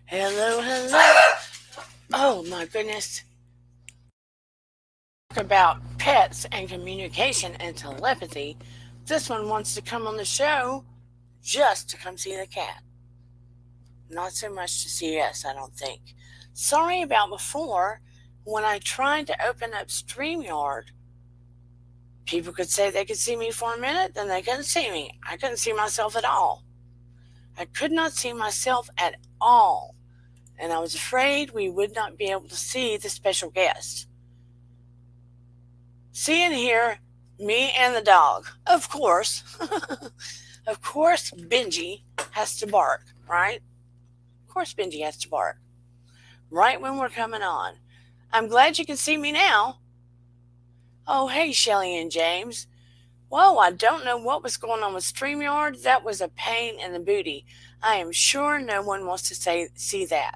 Hello, hello. Oh my goodness. Talk about pets and communication and telepathy. This one wants to come on the show just to come see the cat. Not so much to see us, I don't think. Sorry about before when I tried to open up StreamYard. People could say they could see me for a minute, then they couldn't see me. I couldn't see myself at all. I could not see myself at all. And I was afraid we would not be able to see the special guest. See and hear me and the dog. Of course. Of course, Benji has to bark, right? Of course, Benji has to bark. Right when we're coming on. I'm glad you can see me now. Oh, hey, Shelly and James. Well, I don't know what was going on with StreamYard. That was a pain in the booty. I am sure no one wants to see that.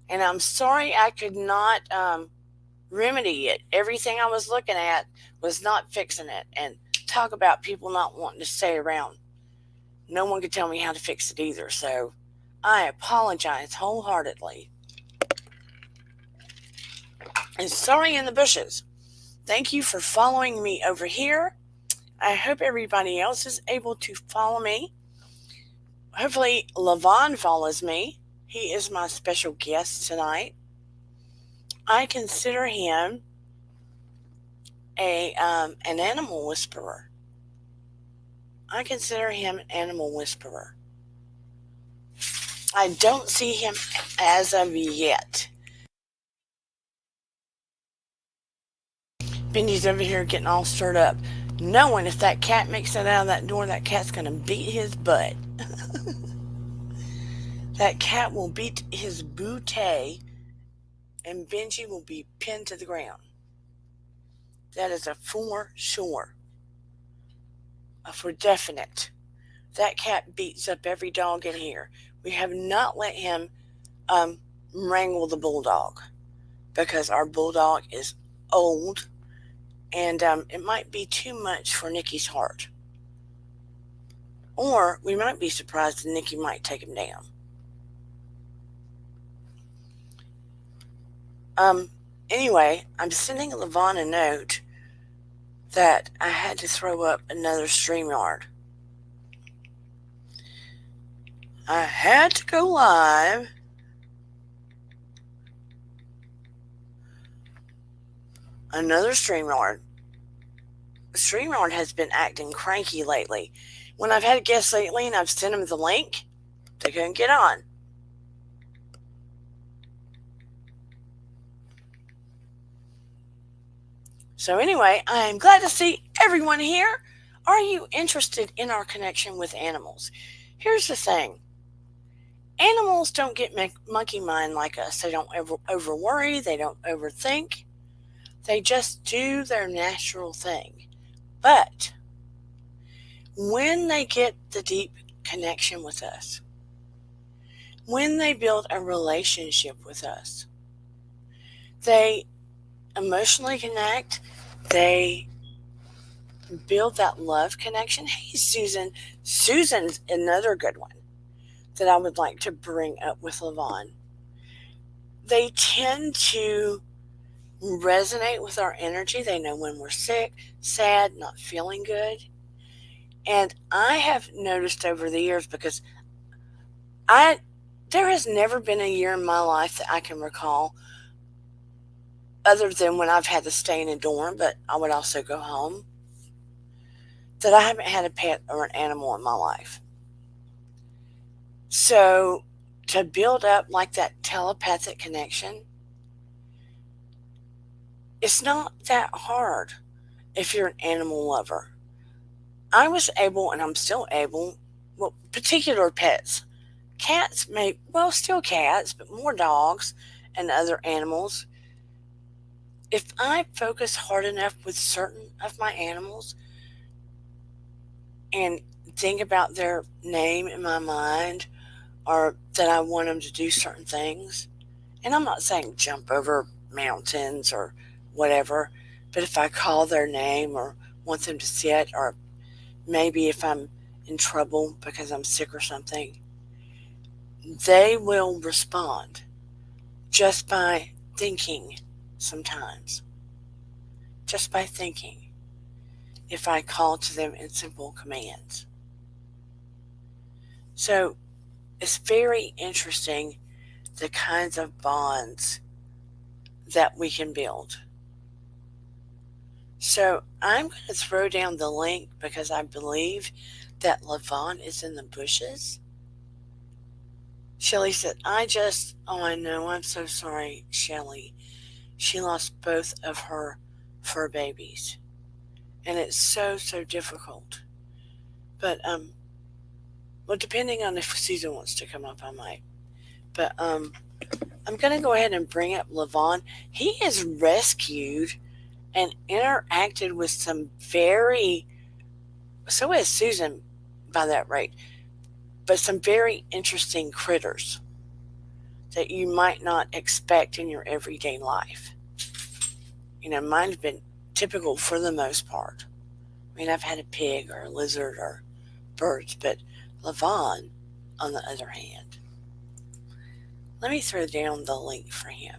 And I'm sorry I could not remedy it. Everything I was looking at was not fixing it. And talk about people not wanting to stay around. No one could tell me how to fix it either. So I apologize wholeheartedly. And sorry in the bushes. Thank you for following me over here. I hope everybody else is able to follow me. Hopefully, Levon follows me. He is my special guest tonight. I consider him an animal whisperer. I consider him an animal whisperer. I don't see him as of yet. Benji's over here getting all stirred up, knowing if that cat makes it out of that door, that cat's going to beat his butt. That cat will beat his bootay, and Benji will be pinned to the ground. That is a for sure. For definite. That cat beats up every dog in here. We have not let him wrangle the bulldog because our bulldog is old and it might be too much for Nikki's heart. Or we might be surprised that Nikki might take him down. Anyway, I'm sending Levon a note that I had to throw up another StreamYard. I had to go live. Another StreamYard. StreamYard has been acting cranky lately. When I've had guests lately and I've sent them the link, they couldn't get on. So anyway, I'm glad to see everyone here. Are you interested in our connection with animals? Here's the thing. Animals don't get monkey mind like us. They don't over worry. They don't overthink. They just do their natural thing. But when they get the deep connection with us, when they build a relationship with us, they emotionally connect, they build that love connection. Hey, Susan. Susan's another good one that I would like to bring up with Levon. They tend to resonate with our energy. They know when we're sick, sad, not feeling good. And I have noticed over the years because there has never been a year in my life that I can recall other than when I've had to stay in a dorm, but I would also go home, that I haven't had a pet or an animal in my life. So to build up like that telepathic connection, it's not that hard if you're an animal lover. I was able, and I'm still able, well, particular pets. Cats still cats, but more dogs and other animals. If I focus hard enough with certain of my animals and think about their name in my mind or that I want them to do certain things, and I'm not saying jump over mountains or whatever, but if I call their name or want them to sit, or maybe if I'm in trouble because I'm sick or something, they will respond just by thinking sometimes, just by thinking, if I call to them in simple commands. So it's very interesting the kinds of bonds that we can build. So I'm going to throw down the link because I believe that Levon is in the bushes. Shelly said, oh, I know, I'm so sorry, Shelly. She lost both of her fur babies. And it's so, so difficult. But, well, depending on if Susan wants to come up, I might. But, I'm going to go ahead and bring up Levon. He is rescued and interacted with some very, so is Susan by that rate, but some very interesting critters that you might not expect in your everyday life. Mine's been typical for the most part. I mean, I've had a pig or a lizard or birds, but Levon, on the other hand, let me throw down the link for him.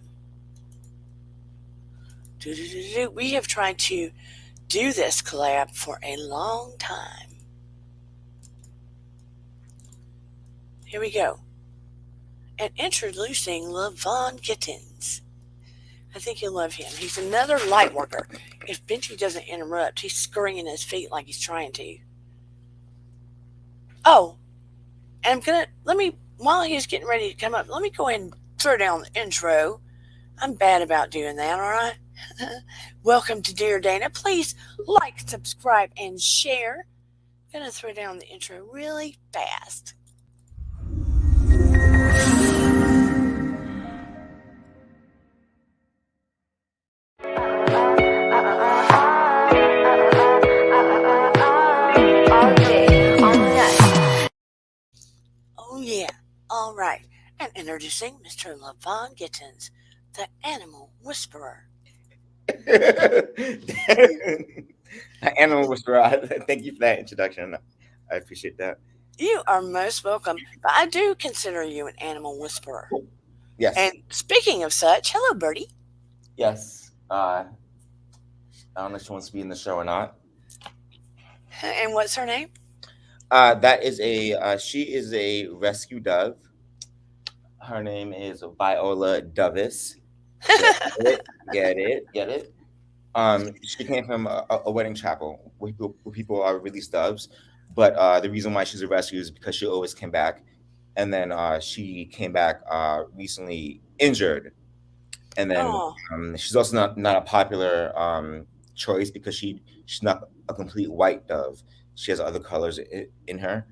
We have tried to do this collab for a long time. Here we go. And introducing Levon Gittins. I think you'll love him. He's another light worker. If Benji doesn't interrupt, he's scurrying his feet like he's trying to. Oh, and while he's getting ready to come up, let me go ahead and throw down the intro. I'm bad about doing that, all right? Welcome to Dear Dana. Please like, subscribe, and share. I'm going to throw down the intro really fast. Oh, yeah. All right. And introducing Mr. Levon Gittins, the animal whisperer. Animal whisperer. Thank you for that introduction. I appreciate that. You are most welcome, but I do consider you an animal whisperer. And Yes. speaking of such, hello, Birdie. Yes. I don't know if she wants to be in the show or not. And what's her name? That is a she is a rescue dove. Her name is Viola Dovis. Get it? Get it? Get it? She came from a wedding chapel where people are released doves, but the reason why she's a rescue is because she always came back, and then she came back recently injured, and then Oh, she's also not a popular choice because she's not a complete white dove. She has other colors in her,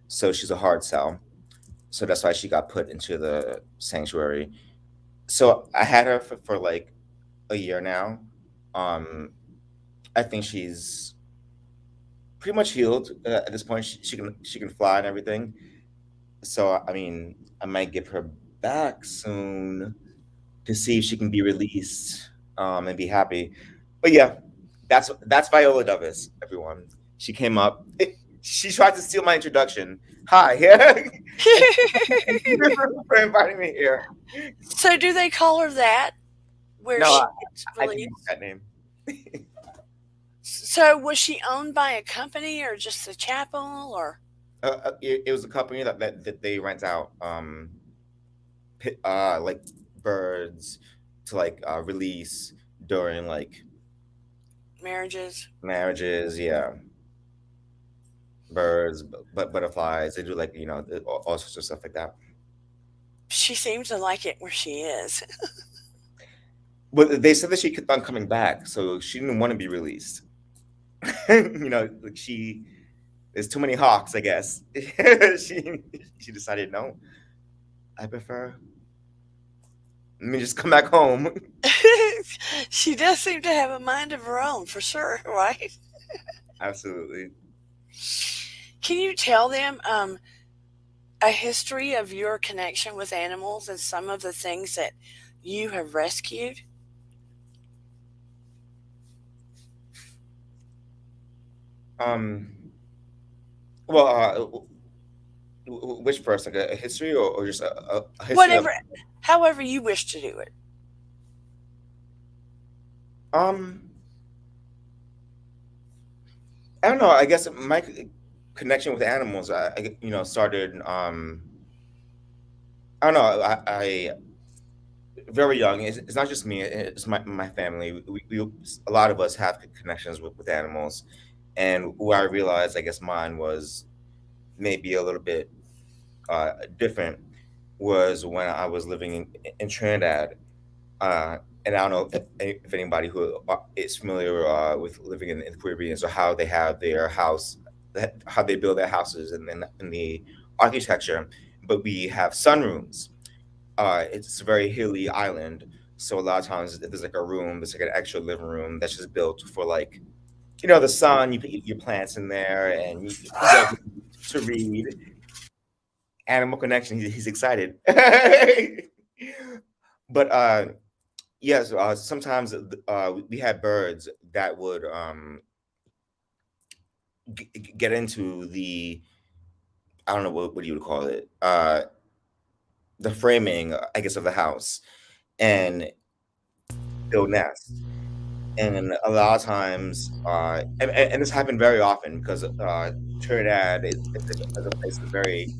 so she's a hard sell. So that's why she got put into the sanctuary. So I had her for like a year now. Um, I think she's pretty much healed at this point. She can fly and everything. So I mean, I might give her back soon to see if she can be released and be happy. But yeah, that's Viola Davis. Everyone, she came up. She tried to steal my introduction. Hi, yeah, and for inviting me here. so do they call her that where No, she gets I didn't use released? that name. So was she owned by a company or just a chapel or? It was a company that they rent out like birds to like release during like Marriages. marriages. Yeah, birds, but butterflies. They do like all sorts of stuff like that. She seems to like it where she is. But they said that she kept on coming back, so she didn't want to be released. Like there's too many hawks, I guess. she she decided no, I prefer let me just come back home. She does seem to have a mind of her own, for sure, right? Absolutely. Can you tell them a history of your connection with animals and some of the things that you have rescued? Um. Well, Which first, like a history, or just a history of Whatever, however you wish to do it. um I don't know. I guess my connection with animals, started. I don't know. I very young. It's not just me. It's my family. We a lot of us have connections with animals, and where I realized, I guess mine was maybe a little bit different was when I was living in Trinidad. Uh, and I don't know if anybody who is familiar with living in the Caribbean, so how they have their house, how they build their houses, and in the architecture. But we have sunrooms. It's a very hilly island, so a lot of times there's like a room, there's like an extra living room that's just built for like the sun. You put your plants in there, and you get to read. Animal Connection. He's excited. But yes, sometimes we had birds that would get into the, I don't know what you would call it, the framing, I guess, of the house, and build nests. And a lot of times, and this happened very often because Trinidad is a place of very,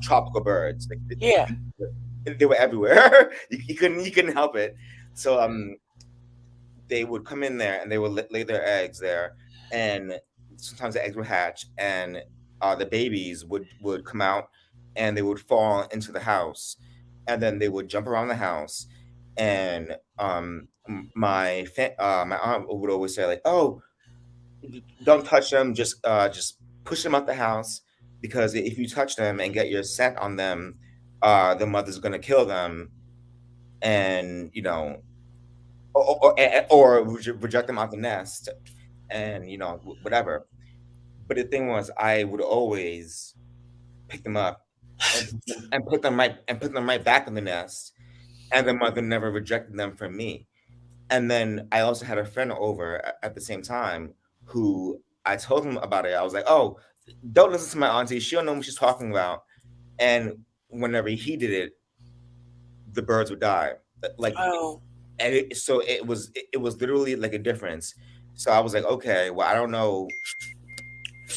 tropical birds. Like Yeah. they were everywhere. You couldn't help it. So they would come in there and they would lay their eggs there, and sometimes the eggs would hatch, and the babies would come out, and they would fall into the house, and then they would jump around the house, and my aunt would always say like, "Oh, don't touch them, just push them out the house, because if you touch them and get your scent on them, the mother's gonna kill them, and or reject them out the nest, and whatever." But the thing was, I would always pick them up and put them right back in the nest, and the mother never rejected them from me. And then I also had a friend over at the same time who I told him about it. I was like, "Oh, don't listen to my auntie. She don't know what she's talking about." And whenever he did it, the birds would die. Like, Oh. and so it was literally like a difference. So I was like, okay, well, I don't know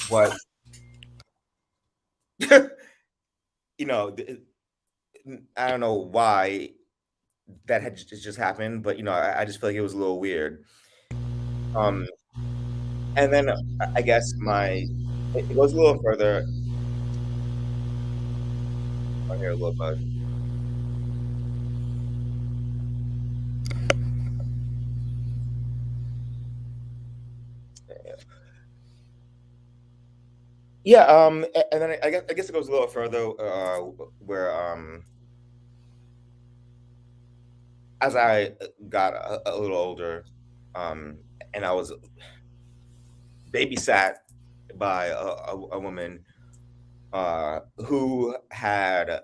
what you know, th- I don't know why that had just happened, but I just feel like it was a little weird. Um, and then I guess it goes a little further. I hear a little bug. Yeah. And then I guess it goes a little further, where as I got a little older, um, and I was babysat by a woman who had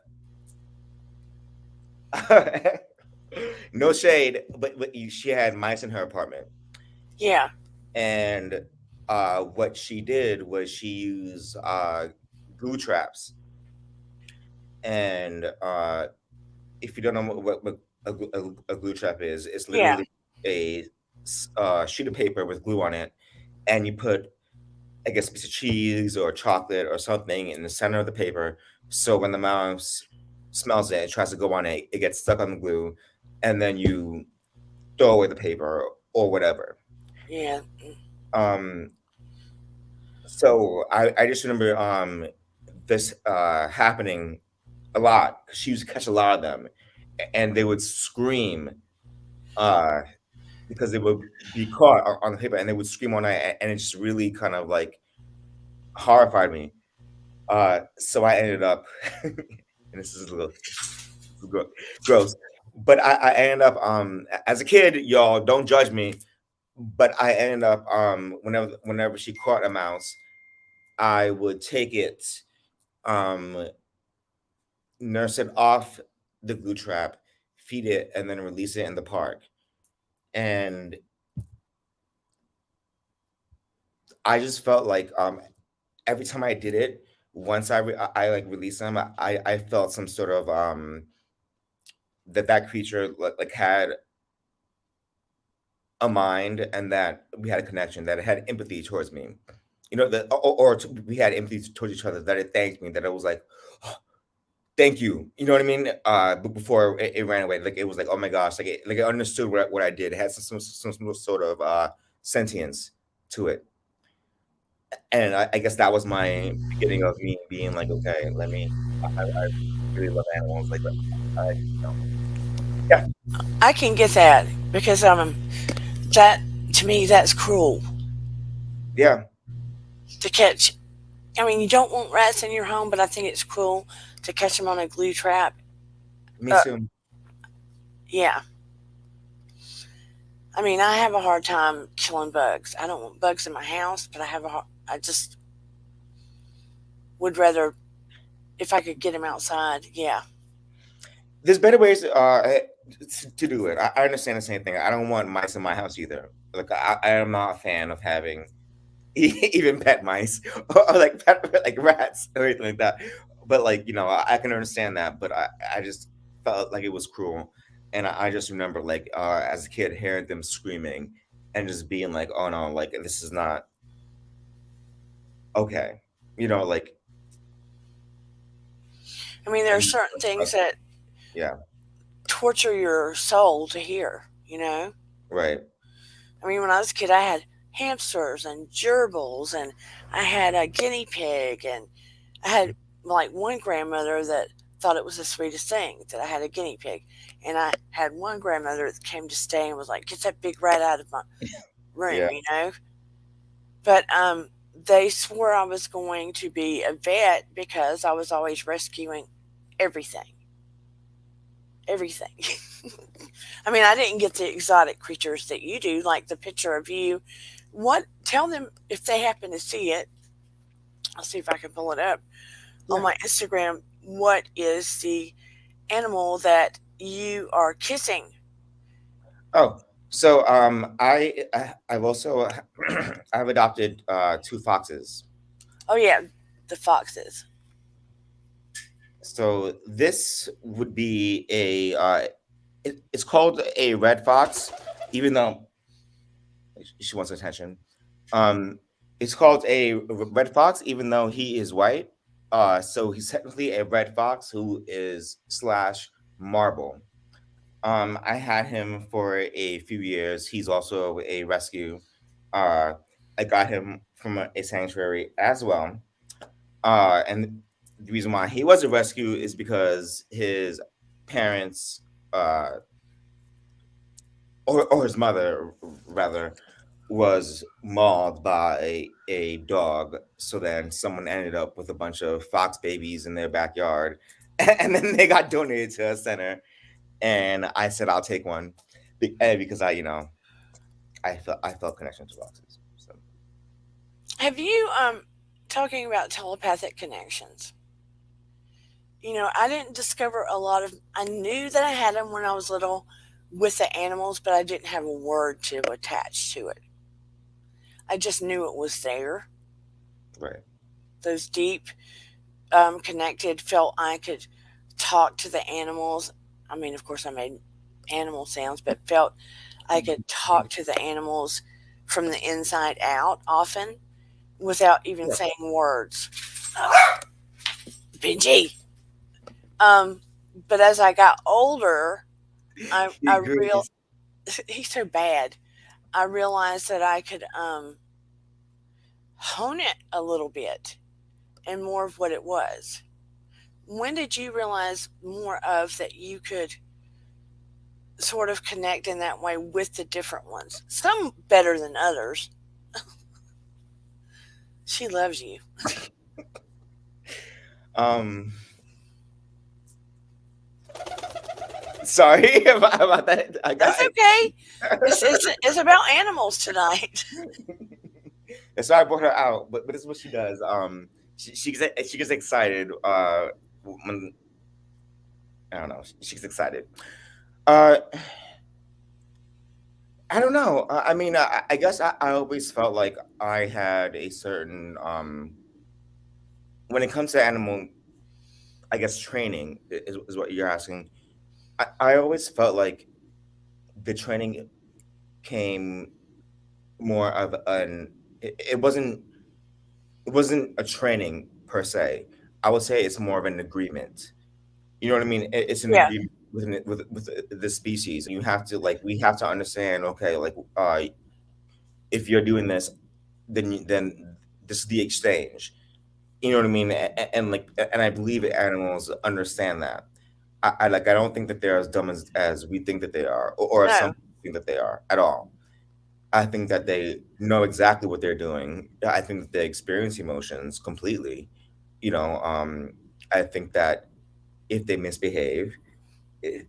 no shade, but she had mice in her apartment, Yeah. and what she did was she used glue traps, and if you don't know what a glue trap is, it's Yeah. literally a sheet of paper with glue on it, and you put, I guess, a piece of cheese or chocolate or something in the center of the paper. So when the mouse smells it, it tries to go on it, it gets stuck on the glue, and then you throw away the paper or whatever. Yeah. Um, so I just remember this happening a lot, 'cause she used to catch a lot of them, and they would scream uh, because they would be caught on the paper, and they would scream all night, and it just really kind of like horrified me. So I ended up, and this is a little gro- gross, but I ended up, as a kid, y'all don't judge me, but I ended up, whenever she caught a mouse, I would take it, um, nurse it off the glue trap, feed it, and then release it in the park. And I just felt like every time I did it, once I like released him, I felt some sort of that creature like had a mind, and that we had a connection, that it had empathy towards me. You know, that we had empathy towards each other, that it thanked me, that it was like, "Oh, thank you." You know what I mean? But before it ran away, like it was like, oh my gosh, like it understood what I did. It had some sort of sentience to it. And I guess that was my beginning of me being like, okay, I really love animals. Like, you know, yeah, I can get that because that to me that's cruel yeah, to catch. I mean, you don't want rats in your home, but I think it's cruel to catch them on a glue trap. me Uh, too. yeah, I mean, I have a hard time killing bugs. I don't want bugs in my house, but I just would rather if I could get them outside. Yeah. There's better ways to do it. I understand the same thing. I don't want mice in my house either. Like I am not a fan of having even pet mice or like like rats or anything like that. But like I can understand that, but I just felt like it was cruel, and I just remember like as a kid hearing them screaming and just being like, oh no, like this is not okay. Like I mean, there are and certain things that yeah, torture your soul to hear, you know? right, I mean, when I was a kid, I had hamsters and gerbils, and I had a guinea pig, and I had like one grandmother that thought it was the sweetest thing that I had a guinea pig. And I had one grandmother that came to stay and was like, get that big rat out of my yeah. room, you know? But they swore I was going to be a vet because I was always rescuing everything. Everything. I mean, I didn't get the exotic creatures that you do, like the picture of you. What? Tell them if they happen to see it. I'll see if I can pull it up on Yeah. my Instagram. What is the animal that you are kissing? Oh, so I've also I've adopted two foxes. Oh yeah, the foxes. So this would be it's called a red fox, even though she wants attention. Um, it's called a red fox, even though he is white. So he's technically a red fox who is slash marble. I had him for a few years. He's also a rescue. Uh, I got him from a sanctuary as well. And the reason why he was a rescue is because his parents, uh, or his mother rather, was mauled by a dog. So then someone ended up with a bunch of fox babies in their backyard, and then they got donated to a center. And I said I'll take one, because I felt connection to foxes. So Have you talking about telepathic connections? You know, I didn't discover a lot of. I knew that I had them when I was little with the animals, but I didn't have a word to attach to it. I just knew it was there. right, Those deep, connected, felt I could talk to the animals. I mean, of course, I made animal sounds, but felt I could talk to the animals from the inside out often without even yeah, saying words. Benji. Um, but as I got older, he I real agrees. he's so bad. I realized that I could hone it a little bit and more of what it was. When did you realize more of that you could sort of connect in that way with the different ones? Some better than others. She loves you. Um, sorry about that. I got That's okay. It's about animals tonight. That's why I brought her out. But this is what she does. She gets excited. When I don't know, she gets excited. Uh, I don't know. I mean, I guess I always felt like I had a certain when it comes to animal, I guess training is what you're asking. I always felt like the training came more of an it wasn't a training per se. I would say it's more of an agreement. You know what I mean? It's an Yeah. agreement with the species. You have to like we have to understand. Okay, like if you're doing this, then this is the exchange. You know what I mean? And like and I believe animals understand that. I like I don't think that they're as dumb as we think that they are, or as some No. people think that they are at all. I think that they know exactly what they're doing. I think that they experience emotions completely. You know, I think that if they misbehave,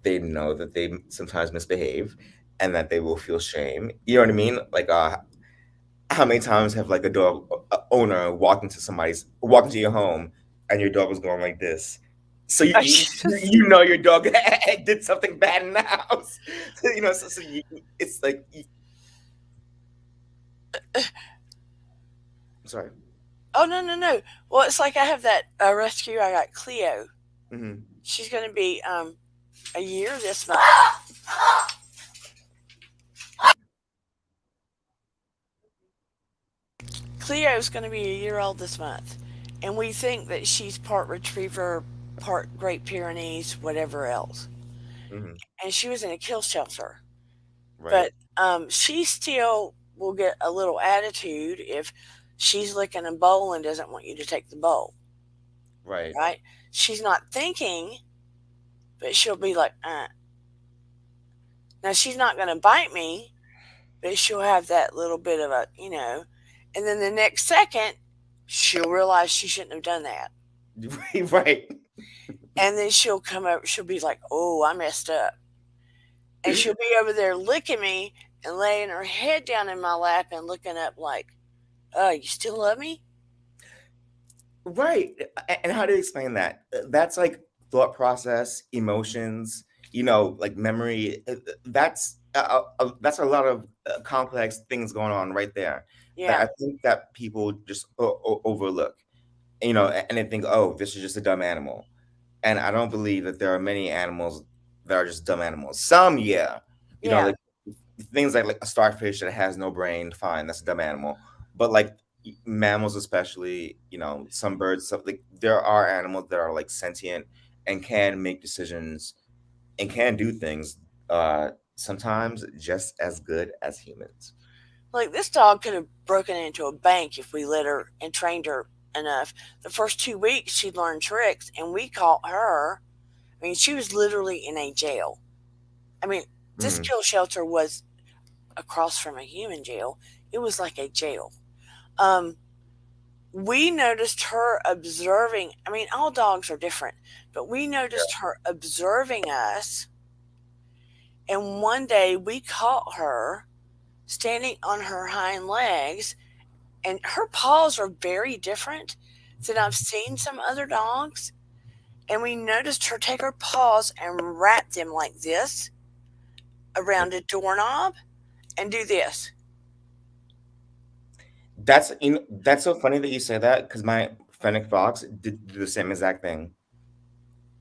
they know that they sometimes misbehave, and that they will feel shame. You know what I mean? Like, how many times have like a dog owner walked into your home, and your dog was going like this? So you know your dog did something bad in the house. You know, so it's like, sorry. Oh, no, no, no. Well, it's like I have that rescue. I got Cleo. Hmm. She's going to be a year this month. Cleo's going to be a year old this month. And we think that she's part retriever, part Great Pyrenees, whatever else. Hmm. And she was in a kill shelter. Right. But she still will get a little attitude if she's licking a bowl and doesn't want you to take the bowl, Right. right? She's not thinking, but she'll be like, Now, she's not going to bite me, but she'll have that little bit of and then the next second, she'll realize she shouldn't have done that. Right. And then she'll come over, she'll be like, oh, I messed up. And she'll be over there licking me and laying her head down in my lap and looking up like, you still love me? Right. And how do you explain that? That's like thought process, emotions, like memory. That's a lot of complex things going on right there that Yeah, I think that people just overlook. And they think, oh, this is just a dumb animal. And I don't believe that there are many animals that are just dumb animals. Some, yeah, yeah, like things like a starfish that has no brain, fine, that's a dumb animal. But like mammals, especially, some birds, stuff like there are animals that are like sentient and can make decisions and can do things sometimes just as good as humans. like this dog could have broken into a bank if we let her and trained her enough. The first 2 weeks, she'd learned tricks, and we caught her. I mean, she was literally in a jail. I mean, this Mm, kill shelter was across from a human jail. It was like a jail. Um, we noticed her observing. I mean, all dogs are different, but we noticed her observing us. And one day we caught her standing on her hind legs, and her paws are very different than I've seen some other dogs. And we noticed her take her paws and wrap them like this yeah. around a doorknob and do this. That's so funny that you say that because my fennec fox did the same exact thing,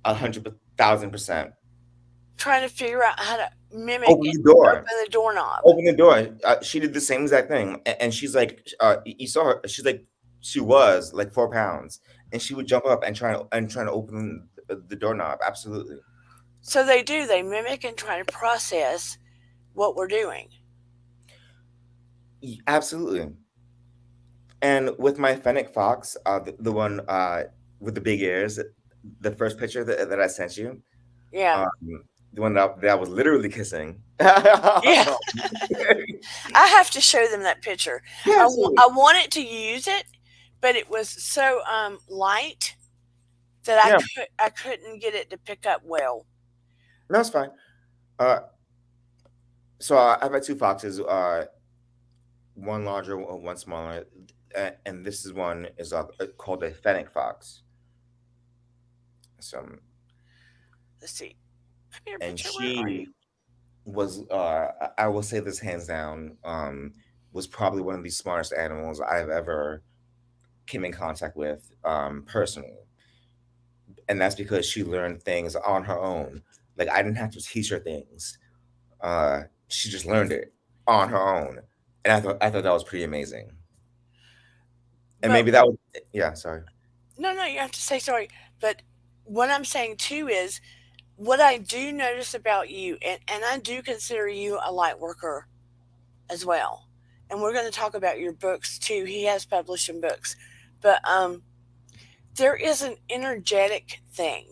100,000%. Trying to figure out how to mimic Open and the door. open the doorknob. Open the door. She did the same exact thing, and she's like, you saw her. She was like 4 pounds, and she would jump up and trying to open the doorknob. Absolutely, So they do, they mimic and try to process what we're doing. absolutely. And with my fennec fox, the one with the big ears, the first picture that I sent you, Yeah. um, the one that I was literally kissing. Yeah. I have to show them that picture. Yeah, I absolutely. wanted to use it, but it was so light that Yeah, I couldn't get it to pick up well. that's fine. Uh, so I've had two foxes. One larger, one smaller, and this is one is called a fennec fox. So, Let's see. Come here, and picture. Where are you? she was, I will say this hands down, was probably one of the smartest animals I've ever came in contact with personally, and that's because she learned things on her own. Like I didn't have to teach her things. She just learned it on her own, and I thought that was pretty amazing. And But maybe that was yeah. Sorry. no, no, you have to say sorry. But what I'm saying too is what I do notice about you, and I do consider you a light worker as well. And we're going to talk about your books too. He has published some books, but there is an energetic thing.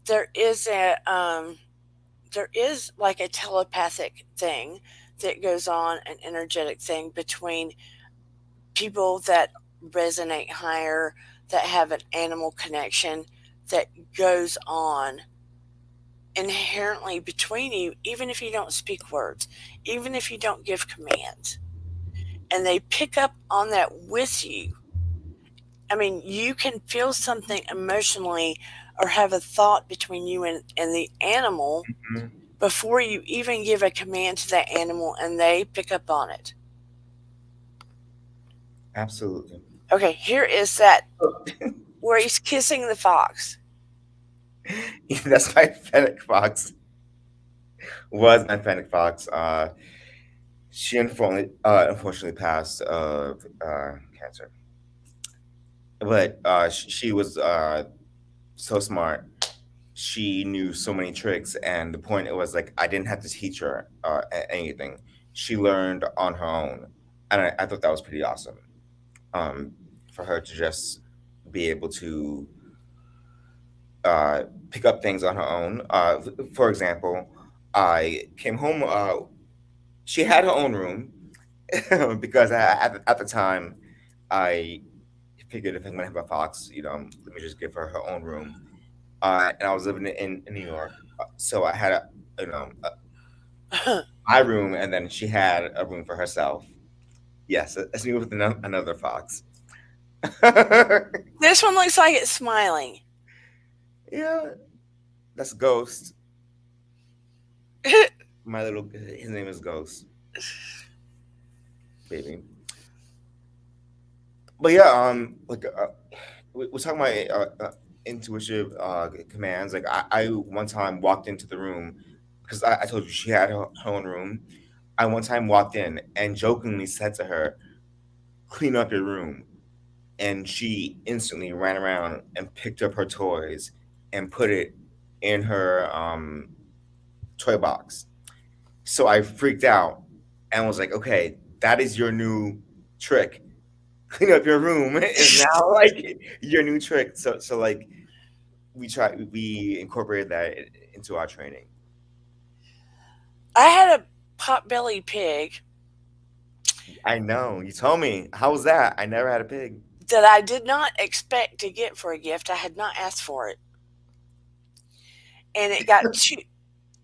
There is there is like a telepathic thing that goes on, an energetic thing between people that resonate higher, that have an animal connection that goes on inherently between you, even if you don't speak words, even if you don't give commands. And they pick up on that with you. I mean, you can feel something emotionally or have a thought between you and the animal Mhm. before you even give a command to that animal and they pick up on it. Absolutely. Okay, here is that where he's kissing the fox. That's my Fennec Fox. Was my Fennec Fox. She unfortunately passed of cancer, but she was so smart. She knew so many tricks, and the point it was like I didn't have to teach her anything. She learned on her own, and I thought that was pretty awesome. Um, for her to just be able to uh, pick up things on her own. For example, I came home. She had her own room because at the time I figured if I'm gonna have a fox, let me just give her her own room. And I was living in New York, so I had my room, and then she had a room for herself. Yes, it's me with another fox. This one looks like it's smiling. Yeah, that's Ghost. My little, his name is Ghost, baby. But yeah, we're talking about intuitive commands. Like I one time walked into the room because I told you she had her own room. I one time walked in and jokingly said to her, "Clean up your room," and she instantly ran around and picked up her toys and put it in her toy box. So I freaked out and was like, "Okay, that is your new trick. Clean up your room is now like your new trick." So like we incorporated that into our training. I had a pot-bellied pig I know. You told me. How was that? I never had a pig. that I did not expect to get for a gift. I had not asked for it. And it got too,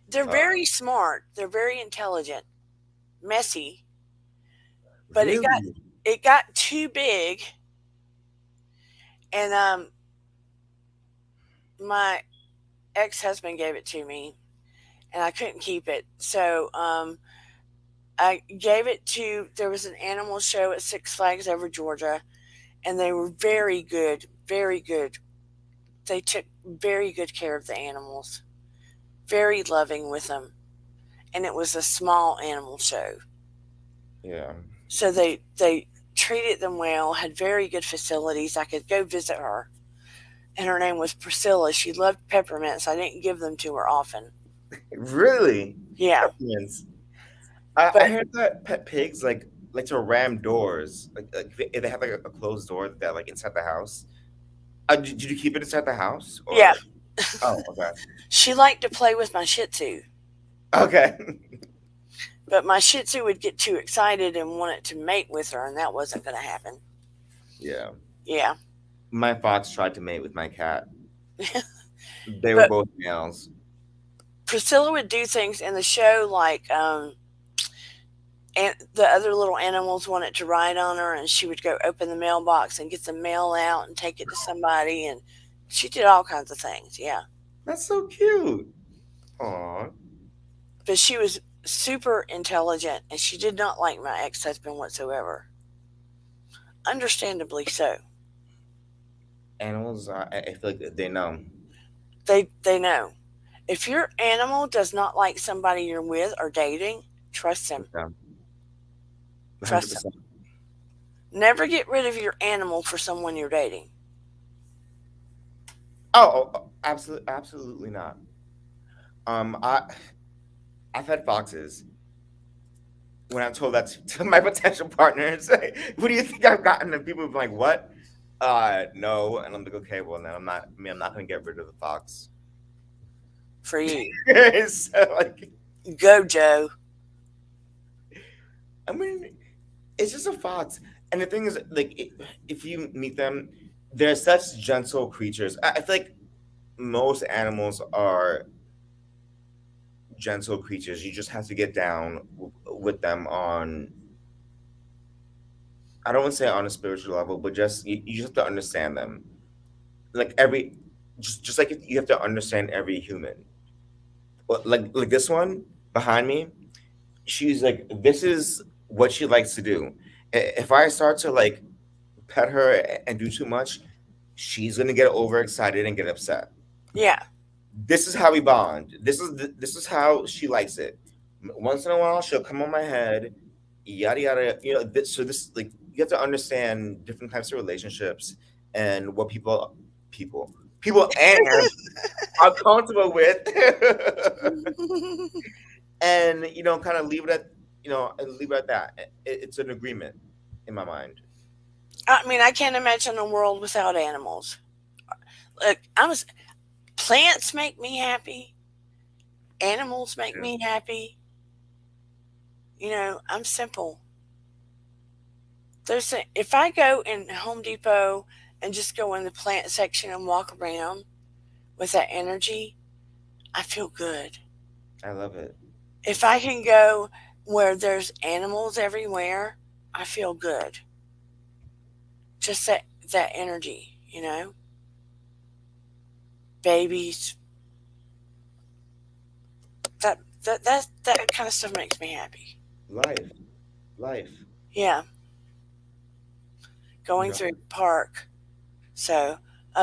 they're Uh, very smart, they're very intelligent, messy, but really? it got too big and my ex-husband gave it to me and I couldn't keep it. So I gave it to there was an animal show at Six Flags over Georgia and they were very good, very good. They took very good care of the animals, very loving with them. And it was a small animal show. Yeah. So they treated them well, had very good facilities. I could go visit her. And her name was Priscilla. She loved peppermints. I didn't give them to her often. Really? Yeah. Peppermints. I But heard that pet pigs like to ram doors. Like if they have like a closed door that like inside the house. Did you keep it inside the house yeah, or? Oh, okay. she liked to play with my Shih Tzu. Okay. But my Shih Tzu would get too excited and wanted to mate with her, and that wasn't going to happen. Yeah. Yeah. My fox tried to mate with my cat. They were But both males. Priscilla would do things in the show like and the other little animals wanted to ride on her and she would go open the mailbox and get the mail out and take it to somebody and she did all kinds of things, yeah. That's so cute. Aw. But she was super intelligent and she did not like my ex-husband whatsoever. understandably so. Animals, I feel like they know. They know. If your animal does not like somebody you're with or dating, trust them. Yeah, hundred Trust them. percent. Never get rid of your animal for someone you're dating. Absolutely, absolutely not. I've had foxes. When I told that to my potential partners, what do you think I've gotten? And people have been like, "What? No." And I'm like, "Okay, well, then I'm not. I mean, I'm not going to get rid of the fox." For you. So, like, Go, Joe. I mean, it's just a fox. And the thing is, like, if you meet them, they're such gentle creatures. I feel like most animals are gentle creatures. You just have to get down with them on, I don't want to say on a spiritual level, but just you just have to understand them. Like every, just like you have to understand every human. Like this one behind me, she's like, this is what she likes to do. If I start to like pet her and do too much, she's gonna get overexcited and get upset. Yeah. This is how we bond. This is how she likes it. Once in a while, she'll come on my head, yada yada. So this, like, you have to understand different types of relationships and what people people and are comfortable with, and kind of leave it at leave it at that. It's an agreement in my mind. I mean, I can't imagine a world without animals. Look, plants make me happy. Animals make Yeah. me happy. I'm simple. If I go in Home Depot and just go in the plant section and walk around with that energy, I feel good. I love it. If I can go where there's animals everywhere, I feel good. Just that energy. Babies, that kind of stuff makes me happy. Life, life. Yeah, You going know, through the park. So,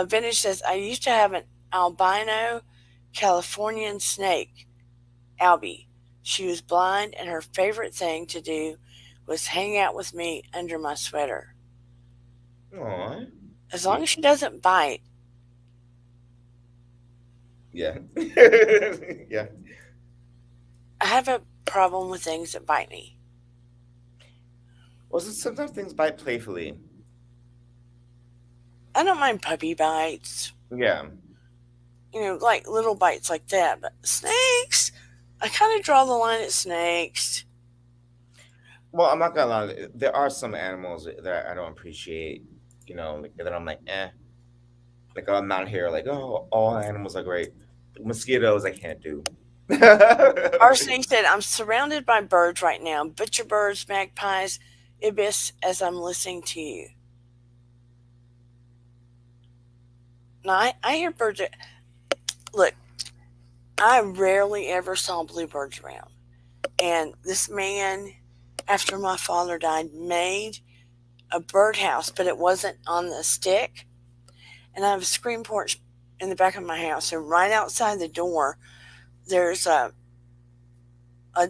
Vintage says I used to have an albino Californian snake, Albie. She was blind, and her favorite thing to do was hang out with me under my sweater. aw, As long sweet. as she doesn't bite. Yeah, yeah. I have a problem with things that bite me. Well, sometimes things bite playfully. I don't mind puppy bites, Yeah. like little bites like that, but snakes, I kind of draw the line at snakes. Well, I'm not gonna lie. There are some animals that I don't appreciate. Like, that I'm like, eh. Like, I'm not here like, oh, all animals are great. Mosquitoes, I can't do. Arsene said, I'm surrounded by birds right now, butcher birds, magpies, ibis, as I'm listening to you. Now, I hear birds. Look, I rarely ever saw bluebirds around. And this man, after my father died, made a birdhouse, but it wasn't on the stick. And I have a screen porch in the back of my house. And right outside the door, there's a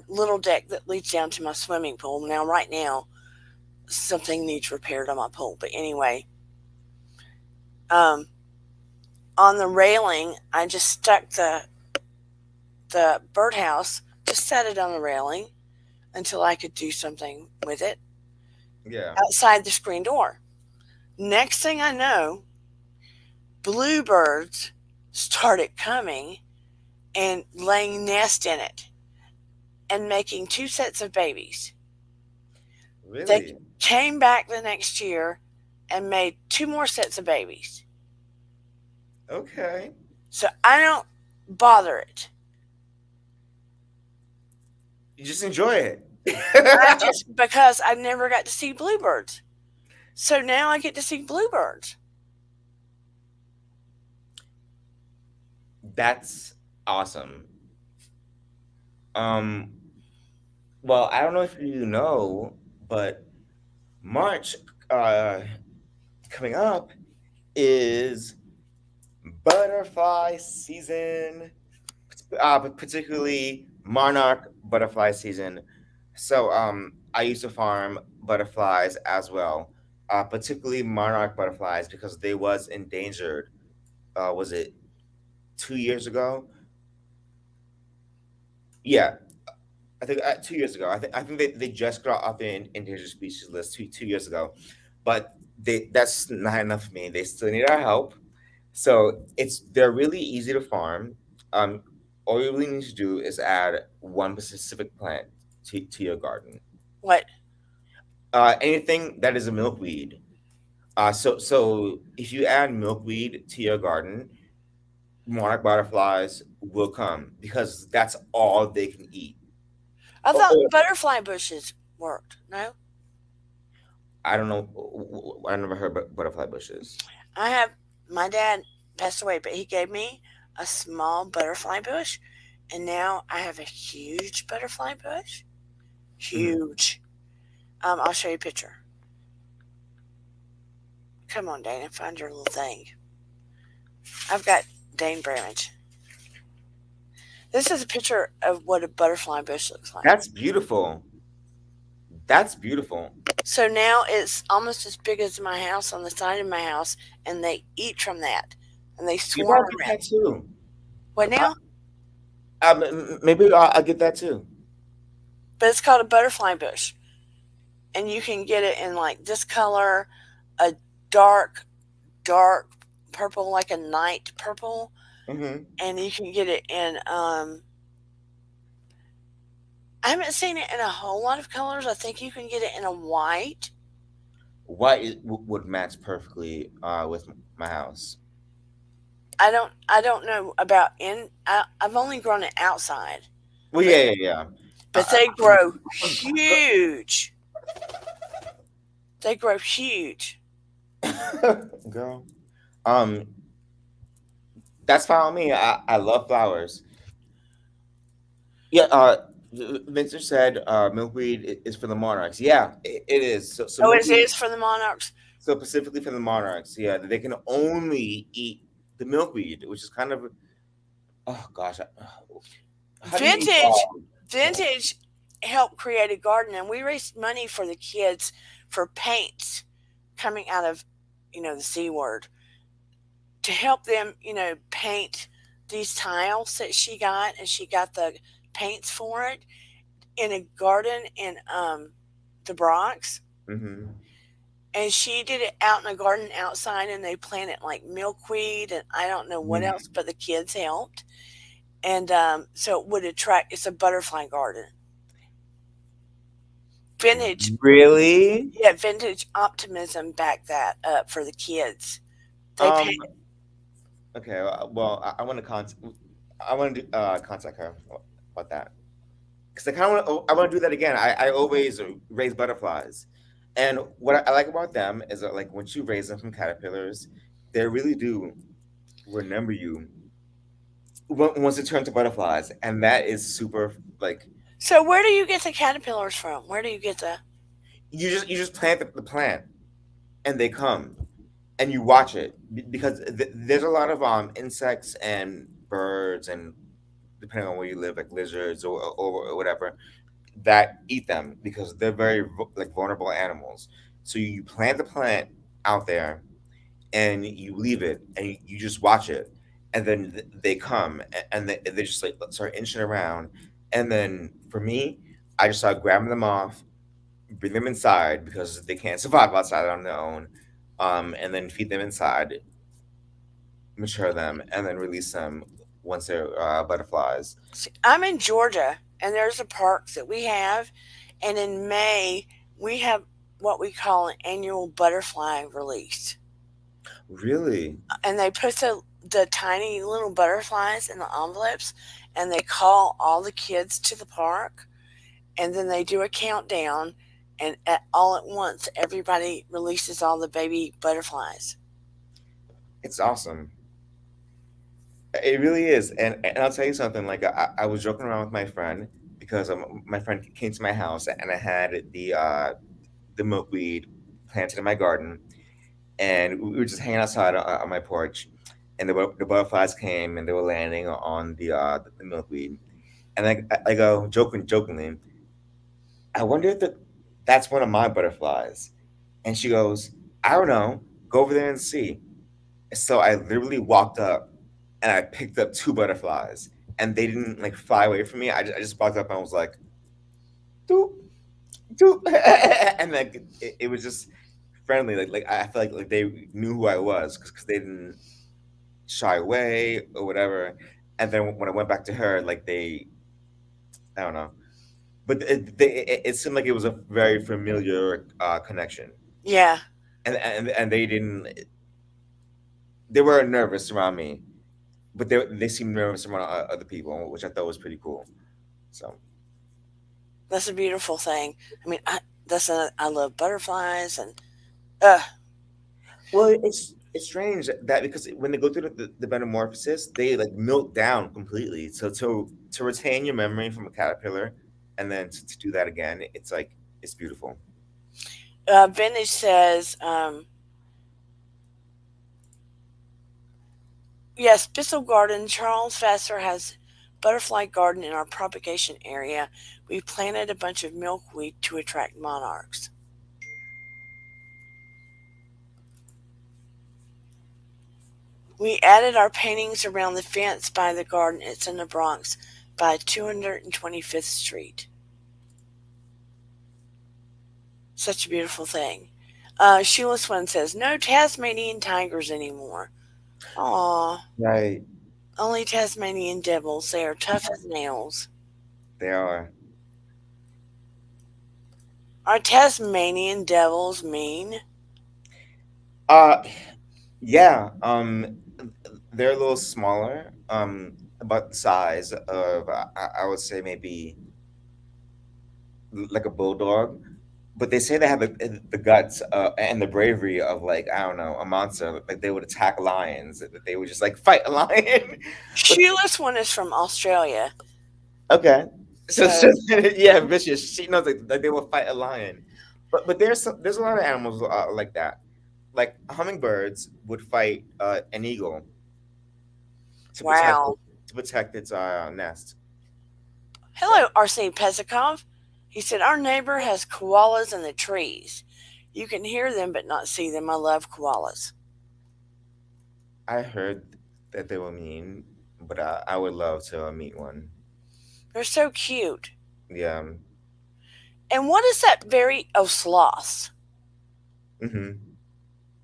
little deck that leads down to my swimming pool. Now, right now, something needs repaired on my pool. But anyway, um, on the railing, I just stuck the birdhouse, just set it on the railing until I could do something with it Yeah. outside the screen door. Next thing I know, bluebirds started coming and laying nest in it and making two sets of babies. They Really? came back the next year and made two more sets of babies. Okay. So I don't bother it. You just enjoy it. I just because I never got to see bluebirds. So now I get to see bluebirds. That's awesome. Um, well, I don't know if you know, but March uh, coming up is butterfly season, but particularly monarch butterfly season. So I used to farm butterflies as well, particularly monarch butterflies because they was endangered. Was it 2 years ago? Yeah, I think 2 years ago. I think they just got off the endangered species list two years ago, but that's not enough for me. They still need our help. So they're really easy to farm. Um, all you really need to do is add one specific plant to your garden. What? Anything that is a milkweed. So if you add milkweed to your garden, monarch butterflies will come because that's all they can eat. I Or, thought butterfly bushes worked. No, I don't know. I never heard butterfly bushes. I have. My dad passed away, but he gave me a small butterfly bush, and now I have a huge butterfly bush. Hmm. Huge. I'll show you a picture. Come on, Dana, find your little thing. I've got Dane Bramage. This is a picture of what a butterfly bush looks like. That's beautiful. That's beautiful. So now it's almost as big as my house on the side of my house, and they eat from that, and they Maybe swarm I'll get around. that too. What now? Maybe I'll get that too. But it's called a butterfly bush, and you can get it in like this color, a dark, dark purple, like a night purple, Hmm. and you can get it in. I haven't seen it in a whole lot of colors. I think you can get it in a white. White would match perfectly with my house. I don't know about in. I've only grown it outside, Well, but yeah. they grow I- huge. They grow huge. Girl, um, that's fine with me. I love flowers. Yeah. Vincent said milkweed is for the monarchs. Yeah, it is. So Oh, it milkweed. is for the monarchs. So specifically for the monarchs, yeah, they can only eat the milkweed, which is kind of, oh gosh, how do you eat Vintage, dog? vintage helped create a garden, and we raised money for the kids for paints coming out of, the C word to help them, paint these tiles that she got, and she got the paints for it in a garden in the Bronx. Mm-hmm. And she did it out in a garden outside, and they planted like milkweed and I don't know what else, but the kids helped. And so it would attract, it's a butterfly garden. Vintage, Really? yeah, vintage optimism backed that up for the kids. They Um. painted. Okay. Well, I want to I want to contact her about that because I kind of I want to do that again. I always raise butterflies, and what I like about them is that like once you raise them from caterpillars, they really do remember you once they turn to butterflies, and that is super like So where do you get the caterpillars from? Where do you get the? you just plant the plant and they come and you watch it because there's a lot of insects and birds and depending on where you live like lizards or whatever that eat them because they're very like vulnerable animals. So you plant the plant out there and you leave it and you just watch it and then they come and they just like start inching around and then for me I just start grabbing them off, bring them inside because they can't survive outside on their own, and then feed them inside, mature them, and then release them once they're butterflies. See, I'm in Georgia, and there's a park that we have, and in May we have what we call an annual butterfly release, Really? and they put the tiny little butterflies in the envelopes, and they call all the kids to the park, and then they do a countdown, and all at once everybody releases all the baby butterflies. It's awesome. It really is. And I'll tell you something, like I was joking around with my friend because my friend came to my house and I had the milkweed planted in my garden, and we were just hanging outside on my porch, and the butterflies came and they were landing on the milkweed, and I go jokingly, I wonder if that's one of my butterflies, and she goes, I don't know, go over there and see. So I literally walked up and I picked up two butterflies, and they didn't like fly away from me. I just walked up and I was like, doop, doop, and like it was just friendly. Like I feel like they knew who I was because they didn't shy away or whatever. And then when I went back to her, like I don't know, but it seemed like it was a very familiar connection, Yeah, and they didn't. They were nervous around me, but they seemed nervous around other people, which I thought was pretty cool. So, that's a beautiful thing. I mean, I love butterflies and uh well, it's strange that because when they go through the metamorphosis, they like melt down completely. So to retain your memory from a caterpillar, and then to do that again, it's like it's beautiful. Vintage says, yes, Bissell Garden. Charles Vassar has butterfly garden in our propagation area. We planted a bunch of milkweed to attract monarchs. We added our paintings around the fence by the garden. It's in the Bronx by 225th Street. Such a beautiful thing. Sheila Swan says, no Tasmanian tigers anymore. Aw, Right, only Tasmanian devils. They are tough as nails. they are. Are Tasmanian devils mean? Uh, yeah. They're a little smaller. About the size of I would say maybe like a bulldog, but they say they have the guts and the bravery of like I don't know a monster. Like they would attack lions. That they would just like fight a lion. But Sheila Swan is from Australia. okay, so So, yeah, vicious. She knows like they will fight a lion. But there's a lot of animals like that. Like hummingbirds would fight an eagle to protect wow. its nest. So Hello, Arsene Pezikov. He said, our neighbor has koalas in the trees. You can hear them but not see them. I love koalas. I heard that they were mean, but I would love to meet one. They're so cute. Yeah. And what is that very. Oh, sloths. Mm-hmm.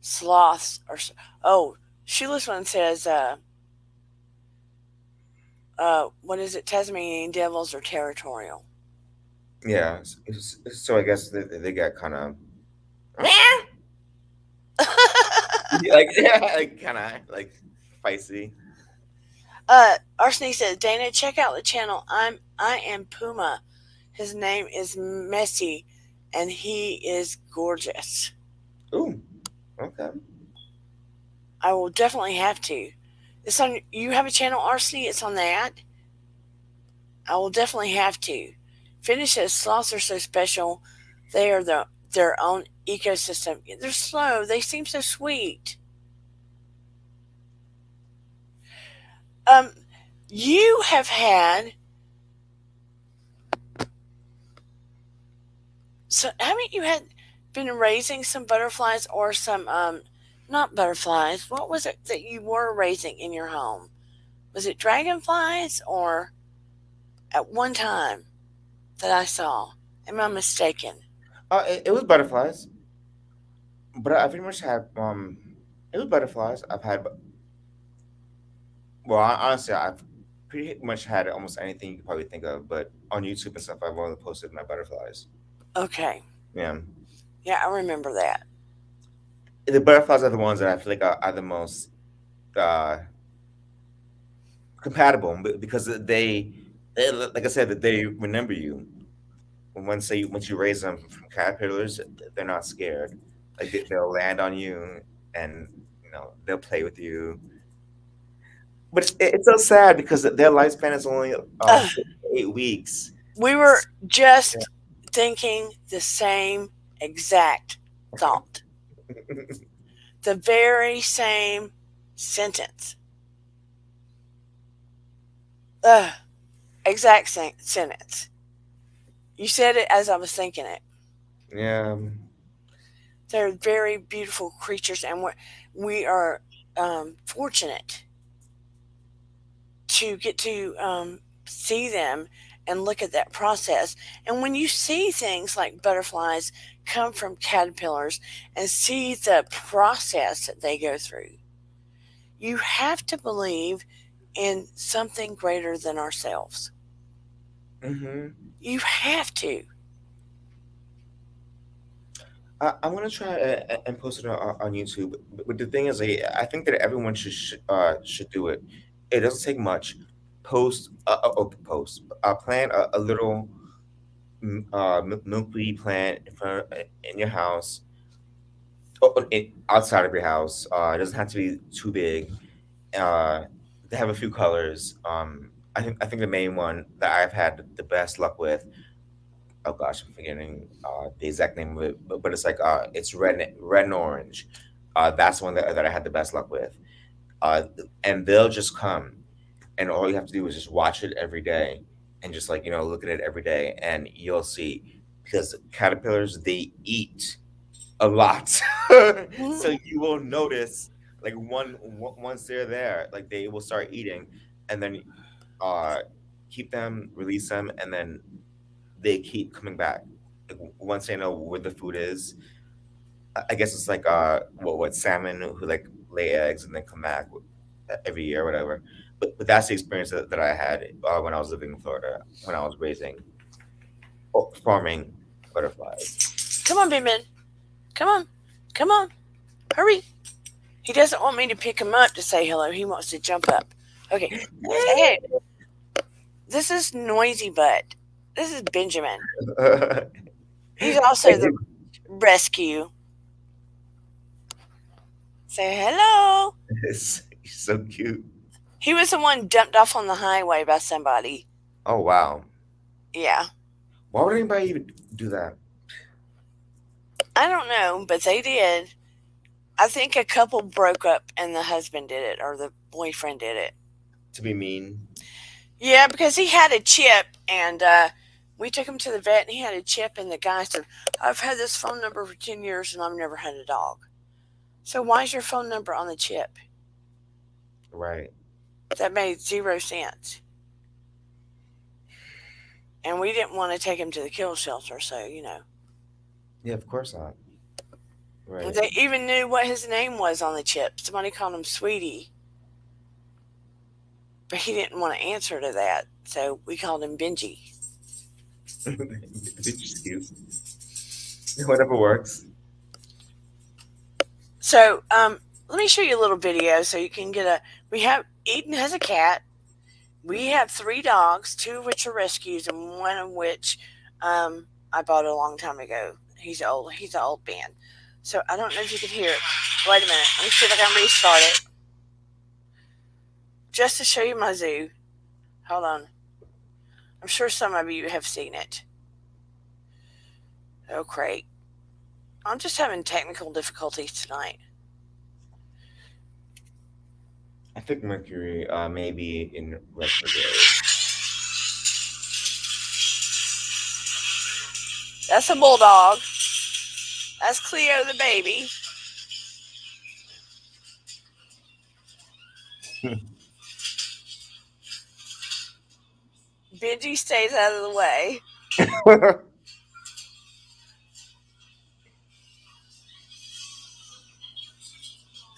Sloths are. Oh, Sheila Swan says, what is it? Tasmanian devils are territorial. Yeah. So I guess they got kind of like yeah, like kind of like feisty. Arsene says, Dana, check out the channel. I am Puma. His name is Messi, and he is gorgeous. Ooh. Okay. I will definitely have to. It's on. You have a channel, Arsene. It's on that. I will definitely have to. Finish says sloths are so special. They are their own ecosystem. They're slow. They seem so sweet. Um, you have had. So haven't you had been raising some butterflies or some not butterflies? What was it that you were raising in your home? Was it dragonflies or at one time that I saw? Am I mistaken? It was butterflies, but I pretty much had it was butterflies. I've had well, honestly, I've pretty much had almost anything you could probably think of, but on YouTube and stuff, I've only posted my butterflies. Okay. Yeah. Yeah, I remember that. The butterflies are the ones that I feel like are the most uh, compatible because like I said, that they remember you. Once you raise them from caterpillars, they're not scared. Like they'll land on you, and they'll play with you. But it's so sad because their lifespan is only Uh, 8 weeks. we were just thinking the same exact thought, the very same sentence. Ugh, exact sentence. You said it as I was thinking it. Yeah. They're very beautiful creatures, and we are fortunate to get to see them and look at that process. And when you see things like butterflies come from caterpillars and see the process that they go through, you have to believe in something greater than ourselves. Hmm. You have to. I'm gonna try and post it on YouTube. But the thing is, I think that everyone should do it. It doesn't take much. Plant a little milkweed plant in your house, outside of your house. It doesn't have to be too big. Uh, they have a few colors. I think the main one that I've had the best luck with. Oh gosh, I'm forgetting the exact name of it, but it's like it's red and orange. That's the one that I had the best luck with. Uh, and they'll just come, and all you have to do is just watch it every day, and just like look at it every day, and you'll see because caterpillars they eat a lot, so Mhm. you will notice like once they're there, like they will start eating, and then uh keep them, release them, and then they keep coming back. Like, once they know where the food is, I guess it's like what salmon who like lay eggs and then come back every year or whatever. But that's the experience that I had when I was living in Florida when I was farming butterflies. Come on, Big Man. Come on. Come on. Hurry. He doesn't want me to pick him up to say hello. He wants to jump up. Okay. Say hey. This is Noisy Butt. This is Benjamin. He's also the rescue. Say hello. He's so cute. He was the one dumped off on the highway by somebody. Oh wow. Yeah. Why would anybody even do that? I don't know, but they did. I think a couple broke up and the husband did it or the boyfriend did it. To be mean? Yeah, because he had a chip and we took him to the vet and he had a chip and the guy said, I've had this phone number for 10 years and I've never had a dog. So why is your phone number on the chip? Right. That made zero sense. And we didn't want to take him to the kill shelter, so. Yeah, of course not. Right. They even knew what his name was on the chip. Somebody called him Sweetie, but he didn't want to answer to that, so we called him Benji. It's just cute. Whatever works. So let me show you a little video so you can get a. We have Eden has a cat. We have three dogs, two of which are rescues, and one of which I bought a long time ago. He's old. He's an old man. So I don't know if you can hear it. Wait a minute. Let me see if I can restart it just to show you my zoo. Hold on. I'm sure some of you have seen it. Oh, great. I'm just having technical difficulties tonight. I think Mercury may be in retrograde. That's a bulldog. That's Cleo the baby. Benji stays out of the way.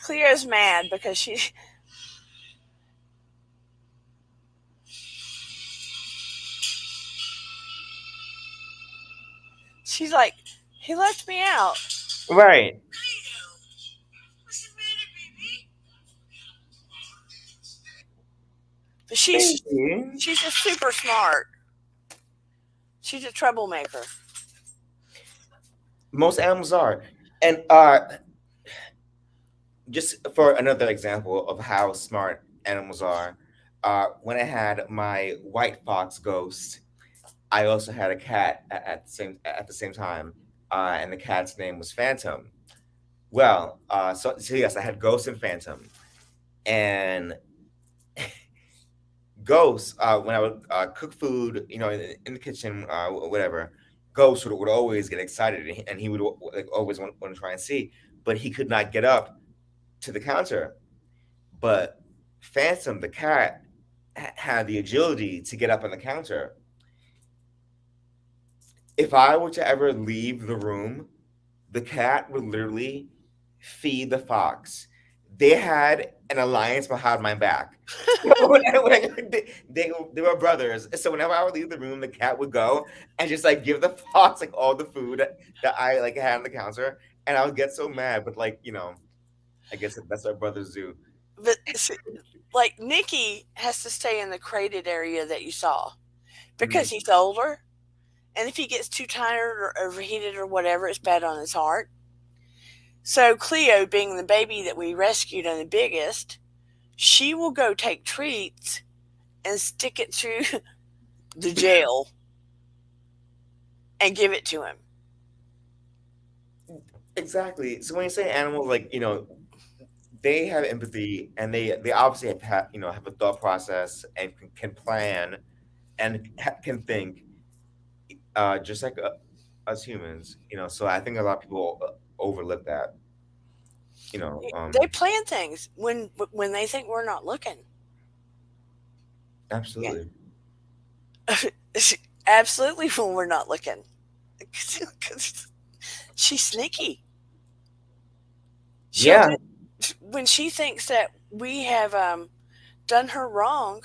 Cleo's mad because she's like, he left me out. Right. But she's Baby. she's just super smart. She's a troublemaker. Most animals are. And just for another example of how smart animals are, when I had my white fox ghost, I also had a cat at the same time. and the cat's name was Phantom. Well, so yes, I had Ghost and Phantom, and Ghost, when I would cook food, in the kitchen, whatever, Ghost would always get excited, and he would like always want to try and see, but he could not get up to the counter. But Phantom, the cat, had the agility to get up on the counter. If I were to ever leave the room, the cat would literally feed the fox. They had an alliance behind my back. So they were brothers. So whenever I would leave the room, the cat would go and just like give the fox like all the food that I like had on the counter, and I would get so mad. But like I guess that's what brothers do. But see, like Nikki has to stay in the crated area that you saw because Mhm. he's older, and if he gets too tired or overheated or whatever, it's bad on his heart. So Cleo, being the baby that we rescued and the biggest, she will go take treats and stick it through the jail and give it to him. Exactly. So when you say animals, like they have empathy, and they obviously have a thought process and can plan and can think, just like us humans. So I think a lot of people overlook that. You know, They um, plan things when they think we're not looking. Yeah, Absolutely. absolutely when we're not looking. 'Cause she's sneaky. She'll Yeah, do when she thinks that we have done her wrong,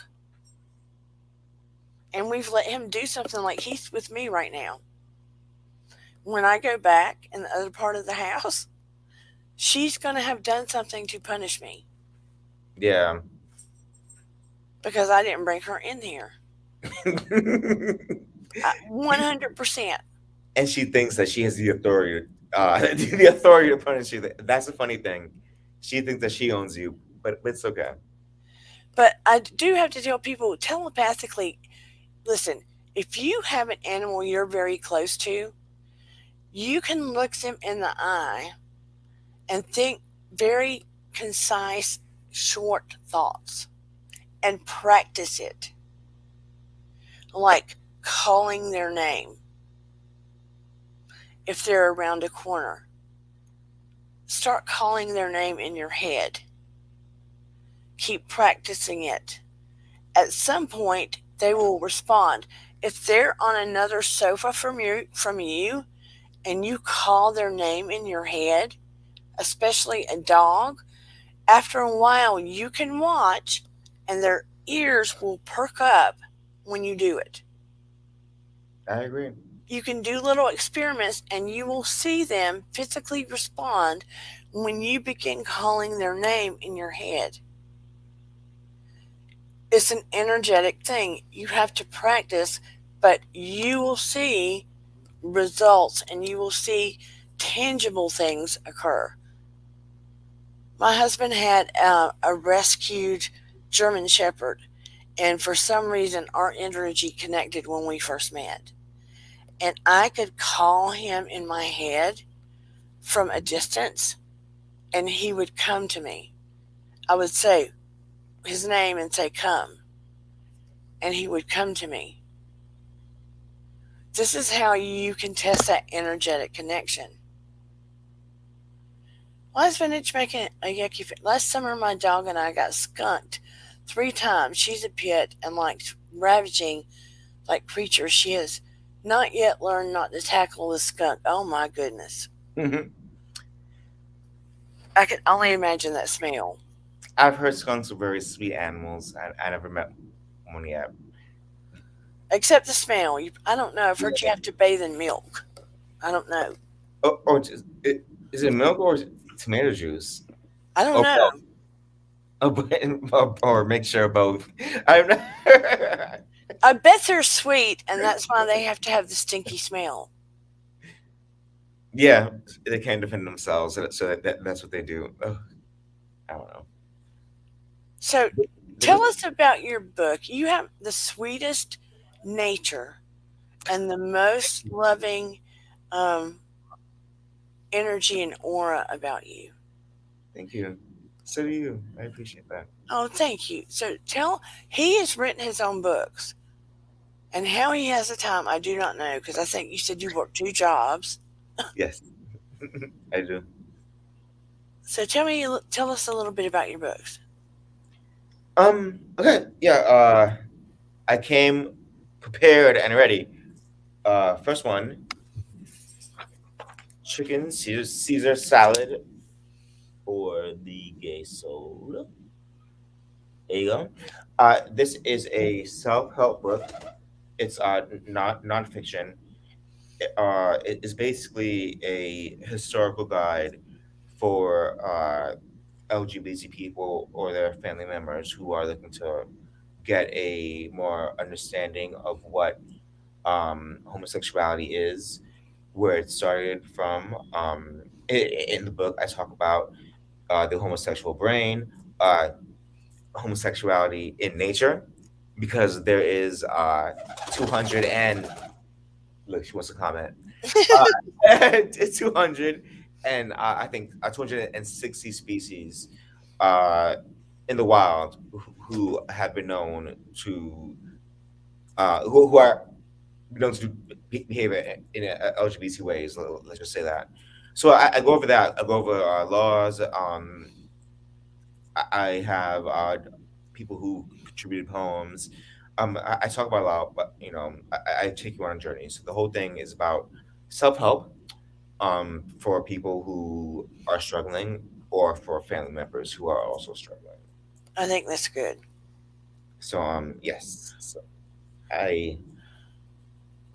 and we've let him do something like he's with me right now. When I go back in the other part of the house, she's going to have done something to punish me yeah. because I didn't bring her in here. 100%. And she thinks that she has the authority, the authority to punish you. That's a funny thing. She thinks that she owns you, but it's okay. But I do have to tell people telepathically, listen, if you have an animal you're very close to, you can look them in the eye and think very concise, short thoughts and practice it, like calling their name if they're around a corner. Start calling their name in your head. Keep practicing it. At some point, they will respond. If they're on another sofa from you and you call their name in your head, especially a dog, after a while you can watch and their ears will perk up when you do it. I agree. You can do little experiments and you will see them physically respond when you begin calling their name in your head. It's an energetic thing. You have to practice, but you will see results and you will see tangible things occur. My husband had a rescued German Shepherd, and for some reason, our energy connected when we first met. And I could call him in my head from a distance, and he would come to me. I would say his name and say, "Come," and he would come to me. This is how you can test that energetic connection. Why is Vintage making a yucky face? Last summer, my dog and I got skunked 3 times. She's a pit and likes ravaging like creatures. She has not yet learned not to tackle the skunk. Oh my goodness. I could only imagine that smell. I've heard skunks are very sweet animals. I never met one yet. Except the smell. I don't know. I've heard you Yeah. have to bathe in milk. I don't know. Is it milk or is it tomato juice? I don't Or know. both? Or mixture of both. I'm not. I bet they're sweet, and that's why they have to have the stinky smell. Yeah, they can't defend themselves, so that's what they do. Ugh, I don't know. So But tell us about your book. You have the sweetest nature and the most loving. Um, energy and aura about you. Thank you. So do you. I appreciate that. Oh, thank you. So tell, he has written his own books. And how he has the time, I do not know, because I think you said you work two jobs. Yes, I do. So tell us a little bit about your books. Okay. Yeah. I came prepared and ready. First one, chicken Caesar salad for the gay soul. There you go. This is a self-help book. It's not nonfiction. It is basically a historical guide for LGBT people or their family members who are looking to get a more understanding of what homosexuality is, where it started from. In the book, I talk about the homosexual brain, uh, homosexuality in nature, because there is 200 and look, she wants to comment. It's 200 and I think 260 species uh, in the wild who have been known to who are known to behave in LGBT ways. Let's just say that. So I go over that. I go over laws. I have people who contributed poems. I talk about a lot, but I take you on a journey. So the whole thing is about self help for people who are struggling or for family members who are also struggling. I think that's good. So yes, so I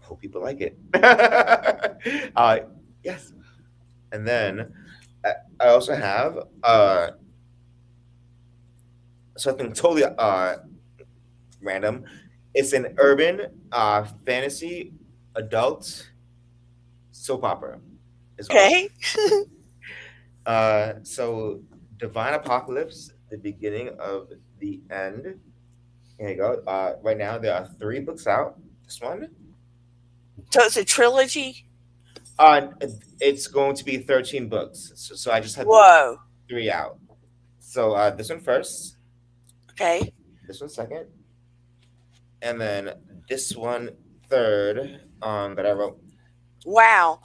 hope people like it. uh, yes, and then I, I also have something totally random. It's an urban fantasy adult soap opera as well. Okay. So Divine Apocalypse, the beginning of the end. Here you go. Right now there are three books out. This one, So it's a trilogy? uh, it's going to be 13 books. So I just had the Whoa. three out. So this one first, Okay. this one second, and then this one third. That I wrote. Wow.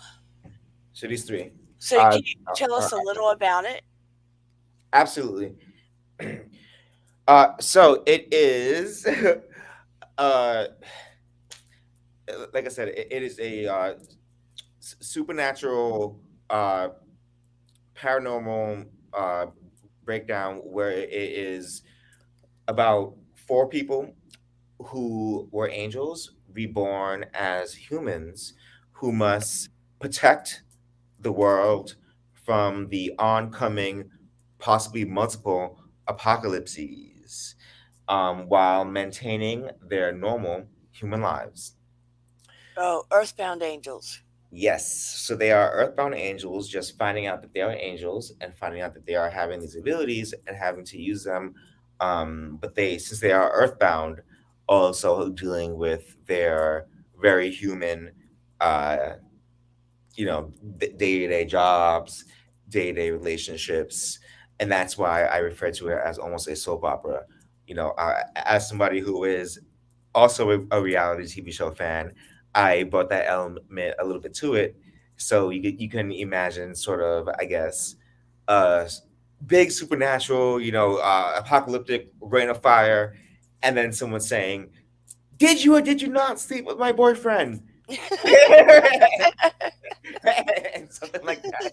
So these three. So Uh, can you tell us a little about it? Absolutely. So it is, uh, like I said, it is a supernatural, uh, paranormal breakdown where it is about four people who were angels reborn as humans who must protect the world from the oncoming, possibly multiple apocalypses, while maintaining their normal human lives. Oh, Earthbound Angels. Yes, so they are earthbound angels, just finding out that they are angels and finding out that they are having these abilities and having to use them. But since they are earthbound, also dealing with their very human, uh, day to day jobs, day to day relationships, and that's why I refer to it as almost a soap opera. As somebody who is also a reality TV show fan, I brought that element a little bit to it, so you can imagine sort of, I guess, uh, big supernatural, apocalyptic rain of fire, and then someone saying, "Did you or did you not sleep with my boyfriend?" and something like that.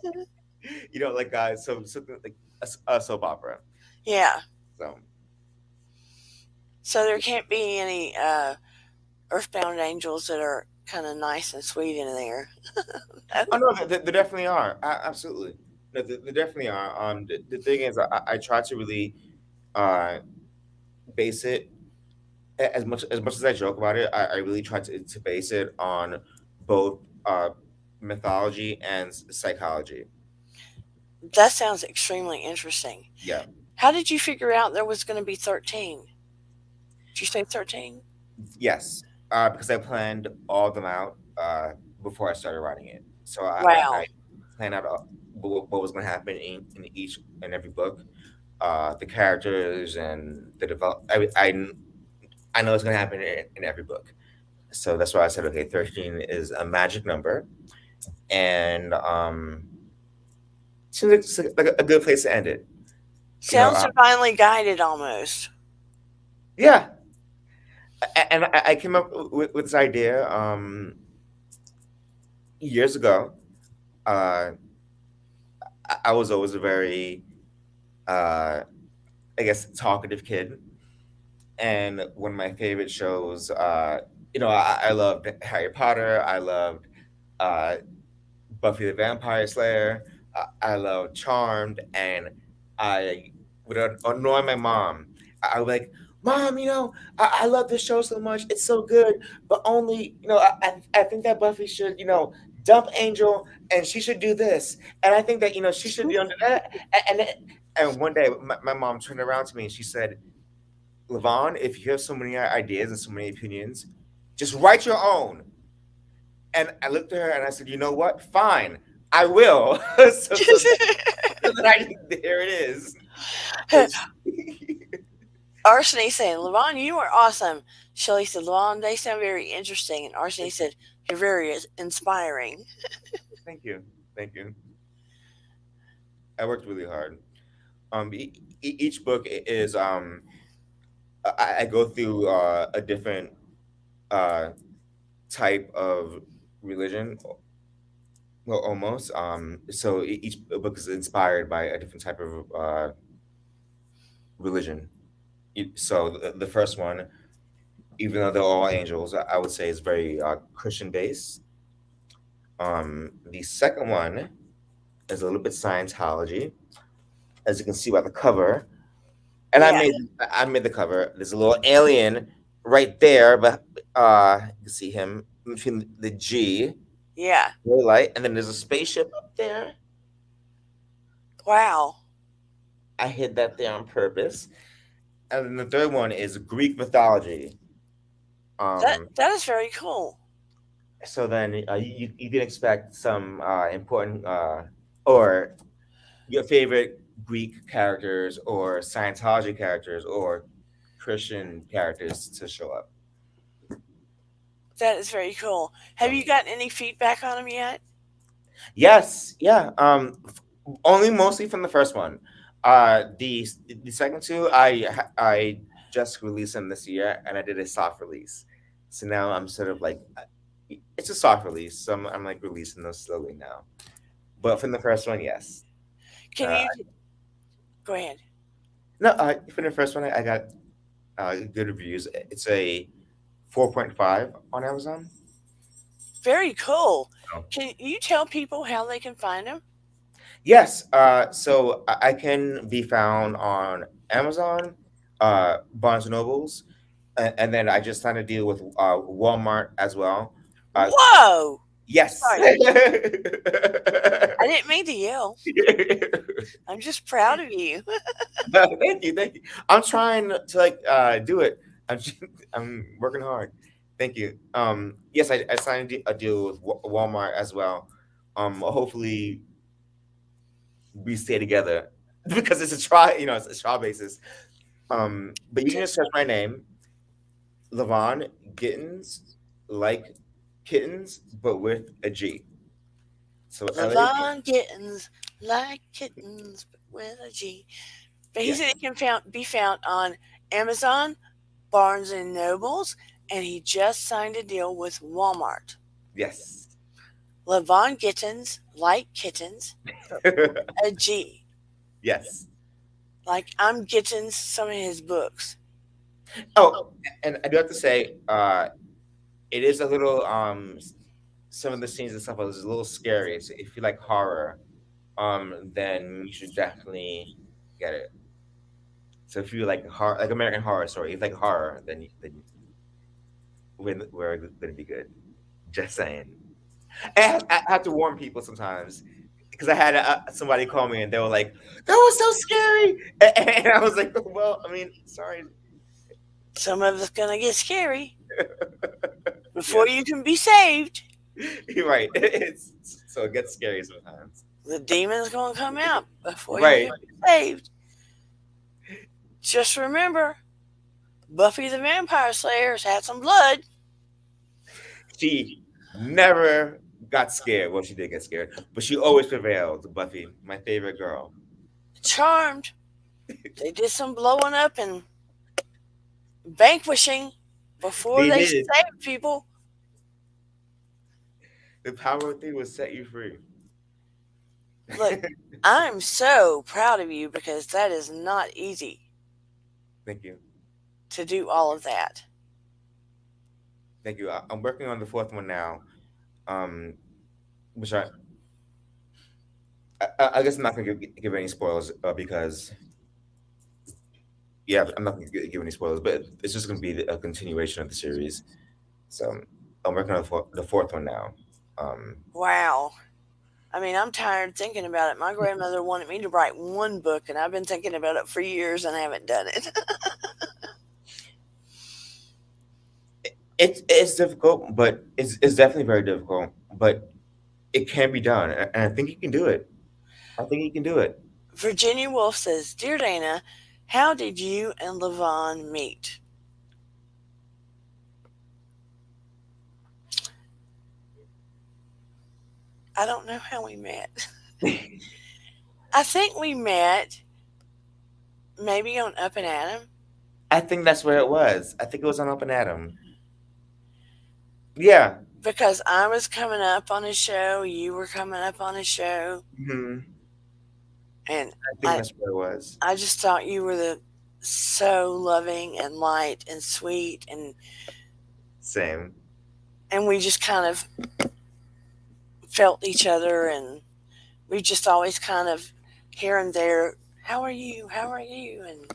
Like something like a soap opera. Yeah. So, So there can't be any Earthbound Angels that are kind of nice and sweet in there. oh no, there definitely are. Absolutely, no, there definitely are. The thing is, I try to really uh base it as much as I joke about it. I really try to base it on both mythology and psychology. That sounds extremely interesting. Yeah. How did you figure out there was going to be 13? Did you say 13? Yes, because I planned all of them out before I started writing it. So Wow. plan out what was going to happen in each and every book, the characters and the develop. I know it's going to happen in every book. So that's why I said, okay, 13 is a magic number, and seems like a good place to end it. You know, Sounds divinely guided almost. yeah. And I came up with this idea years ago. Uh, I was always a very, uh, I guess, talkative kid, and one of my favorite shows, I loved Harry Potter. I loved uh, Buffy the Vampire Slayer. I love Charmed, and I would annoy my mom. I would be like, "Mom, I love this show so much. It's so good, but only, I think that Buffy should, dump Angel, and she should do this, and I think that, she should, do that." And one day, my mom turned around to me and she said, "Levon, if you have so many ideas and so many opinions, just write your own." And I looked at her and I said, "You know what? Fine, I will." There it is. It's Arseny saying, Levon, you are awesome. Shelley said, Levon, they sound very interesting. And Arseny thank said, you're very inspiring. thank you, thank you. I worked really hard. Each book is I go through a different uh type of religion, well, almost. So each book is inspired by a different type of religion. So the first one, even though they're all angels, I would say is very Christian based. The second one is a little bit Scientology, as you can see by the cover. And Yeah, I made the cover. There's a little alien right there, but you can see him between the G, yeah. very light, and then there's a spaceship up there. Wow. I hid that there on purpose. And then the third one is Greek mythology. That Um, that is very cool. so then you can expect some important or your favorite Greek characters or Scientology characters or Christian characters to show up. That is very cool. Have Um, you gotten any feedback on them yet? yes, yeah. Only mostly from the first one. The second two, I just released them this year, and I did a soft release. So now I'm sort of like, it's a soft release, so I'm like releasing those slowly now. But from the first one, yes. Can Uh, you go ahead? no, from the first one, I got good reviews. It's a 4.5 on Amazon. Very cool. Oh. Can you tell people how they can find them? Yes, so I can be found on Amazon, Barnes and Nobles, and then I just signed a deal with Walmart as well. Uh, Whoa! yes. Sorry, I didn't mean to yell. I'm just proud of you. Thank you, thank you. I'm trying to like do it. I'm working hard. Thank you. Yes, I signed a deal with Walmart as well. Hopefully we stay together because it's a try. It's a trial basis. But you can just search my name, Levon Gittens, like kittens, but with a G. So Levon Gittens, like kittens, but with a G. But he said yes, it can be found on Amazon, Barnes and Nobles, and he just signed a deal with Walmart. yes, Levon Gittens, like kittens, but a G. yes. Like I'm Gittens, some of his books. Oh, and I do have to say, it is a little some of the scenes and stuff is a little scary. So if you like horror, then you should definitely get it. So if you like horror, like American Horror Story, if you like horror, then we're gonna be good. Just saying. And I have to warn people sometimes because I had somebody call me and they were like, "That was so scary," and I was like, "Well, I mean, sorry." Some of it's gonna get scary before Yes, you can be saved. you're right. It's so it gets scary sometimes. The demon's going to come out before you Right. can be saved. Just remember, Buffy the Vampire Slayer's had some blood. She never got scared. Well, she did get scared, but she always prevailed. Buffy, my favorite girl. Charmed. They did some blowing up and vanquishing before They they did. saved people. The power of three will set you free. Look, I'm so proud of you because that is not easy Thank you. to do all of that. Thank you. I'm working on the fourth one now. Um, which I guess I'm not gonna give any spoilers because yeah, I'm not gonna give any spoilers, but it's just gonna be a continuation of the series. So I'm working on the fourth one now. Um, Wow. I mean, I'm tired thinking about it. My grandmother wanted me to write one book, and I've been thinking about it for years and haven't done it. it's difficult, but it's definitely very difficult, but it can be done, and I think you can do it. I think you can do it. Virginia Woolf says, Dear Dana, how did you and Levon meet? I don't know how we met. I think we met maybe on Up and Adam I think that's where it was. I think it was on Open Adam. Yeah. because I was coming up on a show, you were coming up on a show, Hmm. and I think I that's where it was. I just thought you were the so loving and light and sweet Same. and we just kind of felt each other and we just always kind of here and there, how are you? How are you? And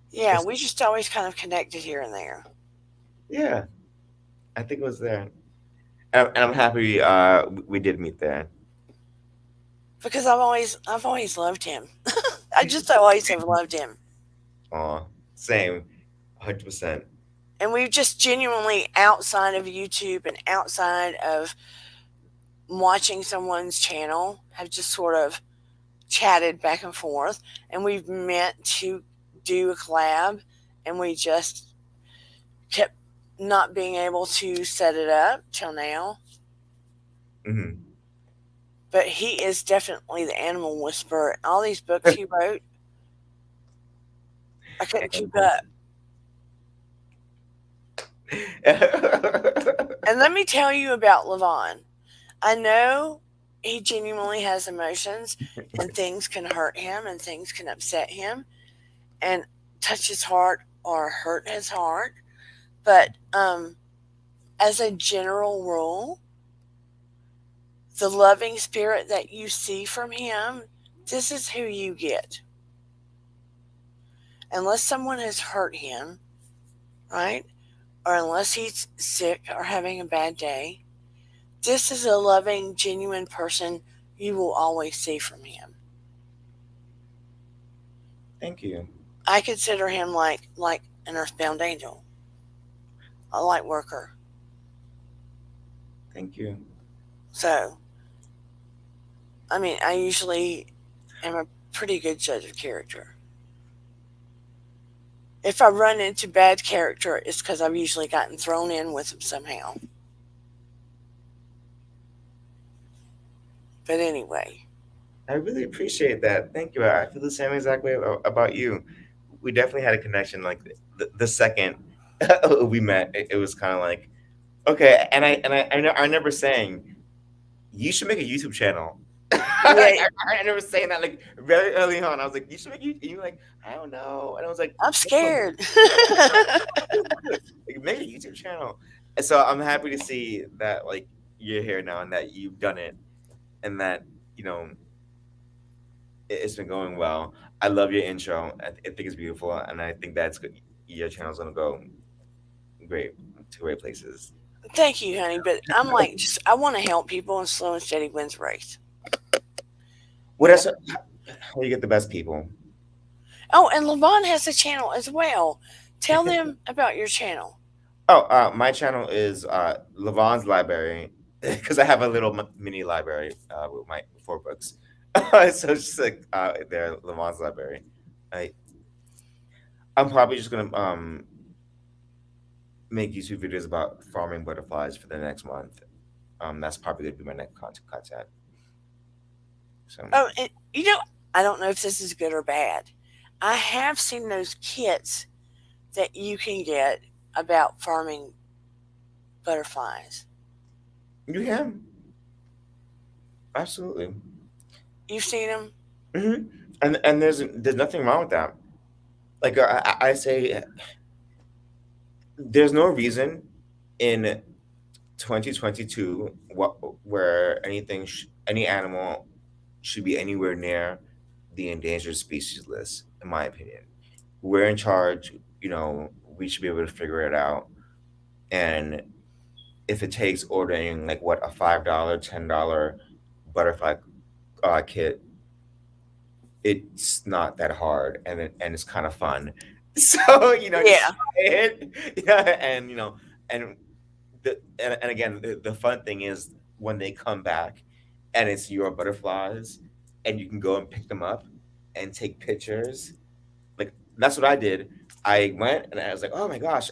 yeah, It's, we just always kind of connected here and there yeah, I think it was there, and I'm happy we did meet there. because I've always loved him. I just always have loved him. Aw, same, 100%. And we've just genuinely outside of YouTube and outside of watching someone's channel have just sort of chatted back and forth and we've meant to do a collab and we just kept not being able to set it up till now. Hmm. But he is definitely the animal whisperer. All these books he wrote, I couldn't keep up. And let me tell you about Levon. I know he genuinely has emotions and things can hurt him and things can upset him and touch his heart or hurt his heart. But as a general rule, the loving spirit that you see from him, this is who you get. Unless someone has hurt him, right? Or unless he's sick or having a bad day, this is a loving, genuine person you will always see from him. Thank you. I consider him like an earthbound angel, a light worker. Thank you. So, I mean, I usually am a pretty good judge of character. If I run into bad character, it's because I've usually gotten thrown in with them somehow. But anyway, I really appreciate that. Thank you. I feel the same exact way about you. We definitely had a connection. Like the second we met, it was kind of like okay. I remember saying you should make a YouTube channel. yeah, I remember saying that like very early on. I was like, you should make you. And you were like, I don't know. And I was like, I'm no, scared. like, make a YouTube channel. And so I'm happy to see that like you're here now and that you've done it and that you know it's been going well. I love your intro. I think it's beautiful, and I think that's good. Your channel's gonna go great to great places. Thank you, honey. But I'm like, just I want to help people, and slow and steady wins the race. What else? How do you get the best people? Oh, and Levon has a channel as well. Tell them about your channel. Oh, my channel is Levon's Library. because I have a little mini library with my 4 books. So it's just like their Lamont's library. I I'm probably just gonna make YouTube videos about farming butterflies for the next month. That's probably gonna be my next content. So Oh, and I don't know if this is good or bad. I have seen those kits that you can get about farming butterflies. you can absolutely, You've seen them? hmm and there's nothing wrong with that. Like I say, there's no reason in 2022 where any animal should be anywhere near the endangered species list, in my opinion. We're in charge, we should be able to figure it out. And if it takes ordering like what a $5, $10 butterfly kit, it's not that hard, and it's kind of fun. So just Yeah. try it, yeah, and and again, the fun thing is when they come back, and it's your butterflies, and you can go and pick them up and take pictures. Like that's what I did. I went and I was like, oh my gosh,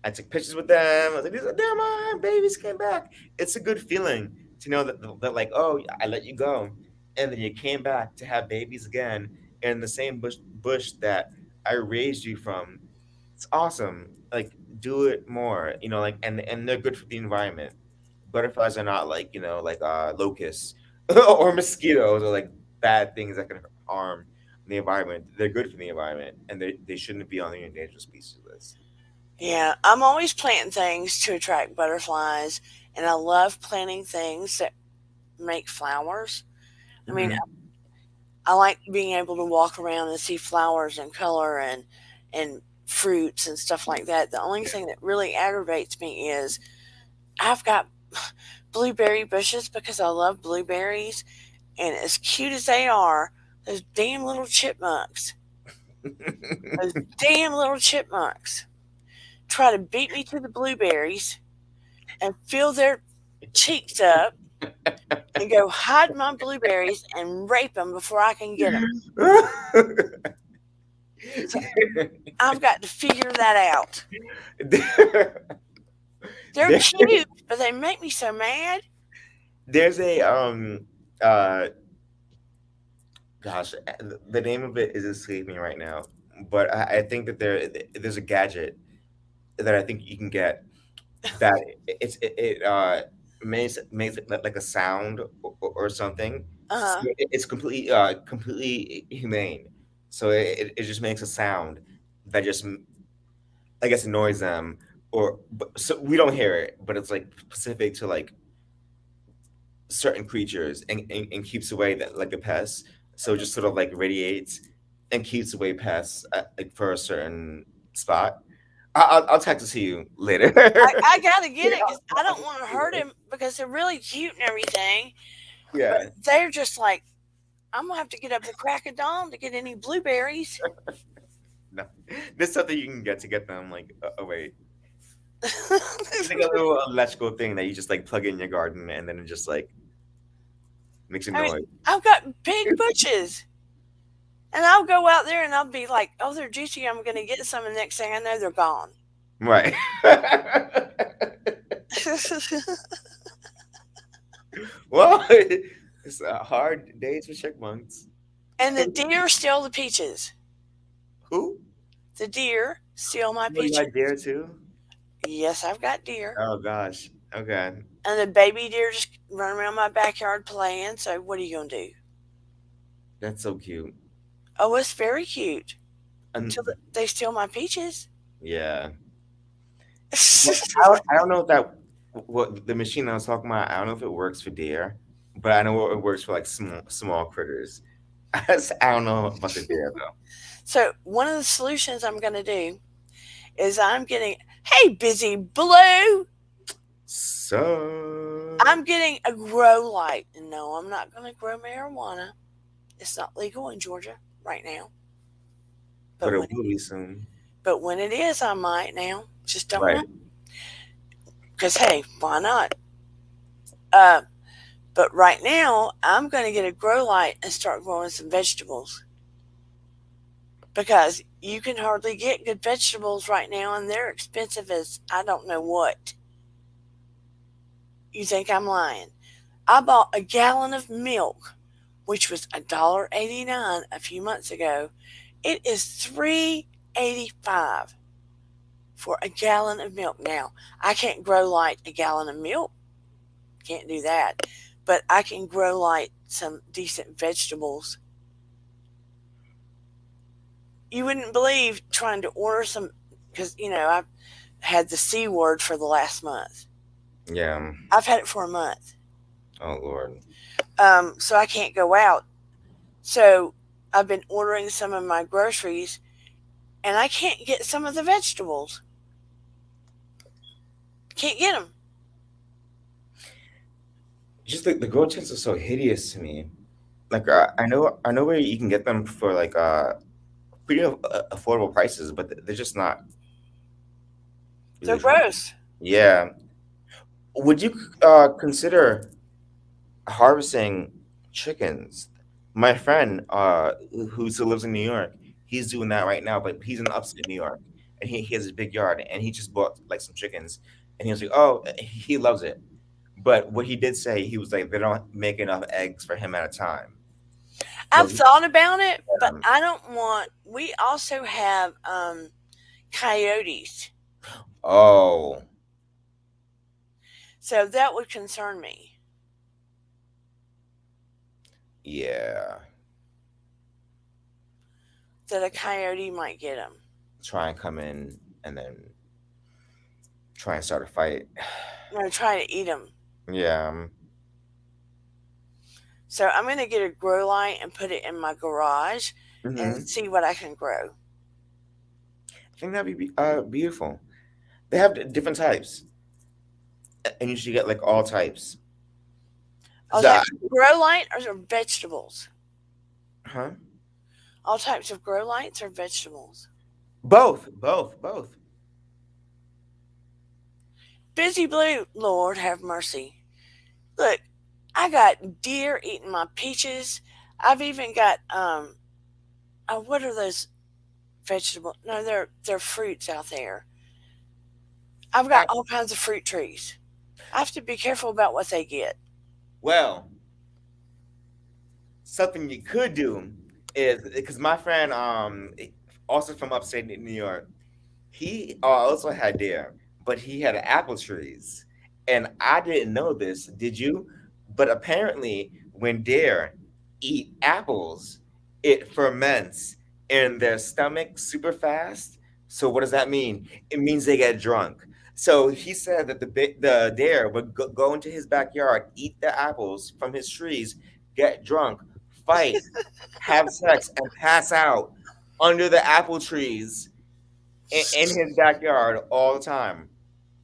I took pictures with them. I was like, they're mine, babies came back. It's a good feeling to know that like, oh, I let you go, and then you came back to have babies again in the same bush that I raised you from. It's awesome. Like, do it more. And they're good for the environment. Butterflies are not like like locusts or mosquitoes or like bad things that can harm the environment. They're good for the environment, and they shouldn't be on the endangered species list. Yeah. I'm always planting things to attract butterflies, and I love planting things that make flowers. I mean, Hmm. I like being able to walk around and see flowers and color and fruits and stuff like that. The only thing that really aggravates me is I've got blueberry bushes because I love blueberries, and as cute as they are, those damn little chipmunks, those damn little chipmunks try to beat me to the blueberries and fill their cheeks up and go hide my blueberries and rape them before I can get them. So I've got to figure that out. there, They're there, cute, but they make me so mad. there's a uh gosh, the name of it is escaping me right now, but I think that there's a gadget that I think you can get that it makes it like a sound or something. Uh So huh. it's completely humane. So it just makes a sound that just I guess annoys them, so we don't hear it, but it's like specific to like certain creatures, and keeps away that like the pests. So it just sort of like radiates and keeps away pests like for a certain spot. I'll text it to you later. I gotta get Yeah, it because I don't want to hurt later. him because they're really cute and everything. But Yeah. they're just like, I'm gonna have to get up the crack of dawn to get any blueberries. No, there's something you can get to get them like away. It's like a little electrical thing that you just like plug in your garden, and then it just like makes a I mean, noise. I've got big bushes, and I'll go out there and I'll be like, "Oh, they're juicy. I'm gonna get some." And next thing I know, they're gone. Right. Well, it's hard days for chipmunks. And the deer steal the peaches. Who? The deer steal my Oh, you got peaches. deer too? Yes, I've got deer. Oh gosh. Okay. And the baby deer just run around my backyard playing. So what are you gonna do? That's so cute. Oh, it's very cute And until they steal my peaches. yeah. Well, I don't know if that what the machine I was talking about. I don't know if it works for deer, but I know it works for like small critters. I don't know about the deer though. So one of the solutions I'm gonna do is I'm getting, hey, busy blue, So, I'm getting a grow light. No, I'm not gonna grow marijuana. It's not legal in Georgia right now. but But it when will be soon. but when it is, I might now. Just don't know. Right. Because hey, why not? Uh, but right now, I'm going to get a grow light and start growing some vegetables because you can hardly get good vegetables right now, and they're expensive as I don't know what. You think I'm lying? I bought a gallon of milk, which was $1.89 a few months ago. It is $3.85 for a gallon of milk now. I can't grow light a gallon of milk. Can't do that. But I can grow light some decent vegetables. You wouldn't believe trying to order some because I've had the C word for the last month. Yeah. I've had it for a month. Oh Lord. So I can't go out. So I've been ordering some of my groceries and I can't get some of the vegetables. Can't get them. Just the grow tents are so hideous to me. Like I know where you can get them for like pretty affordable prices, but they're just not They're really for me. gross. Yeah. Would you consider harvesting chickens? My friend who still lives in New York, he's doing that right now, but he's in upstate New York, and he has a big yard, and he just bought like some chickens, and he was like, oh, he loves it. But what he did say, he was like, they don't make enough eggs for him at a time. I've So thought about it, but um, I don't want. We also have coyotes, oh so that would concern me yeah, that a coyote might get them. try and come in and then try and start a fight. I'm gonna try to eat them. Yeah. So I'm gonna get a grow light and put it in my garage and Hmm. see what I can grow. I think that'd be beautiful. They have different types, and you should get like all types. All So, types of grow light or vegetables. huh? All types of grow lights or vegetables. Both. Busy Blue, Lord have mercy. Look, I got deer eating my peaches. I've even got what are those vegetables? No, they're fruits out there. I've got Apple. all kinds of fruit trees. I have to be careful about what they get. Well, something you could do is because my friend, also from upstate New York, he also had deer, but he had apple trees. And I didn't know this, did you? But apparently, when deer eat apples, it ferments in their stomach super fast. So what does that mean? It means they get drunk. So he said that the deer would go into his backyard, eat the apples from his trees, get drunk, fight, have sex, and pass out under the apple trees in his backyard all the time.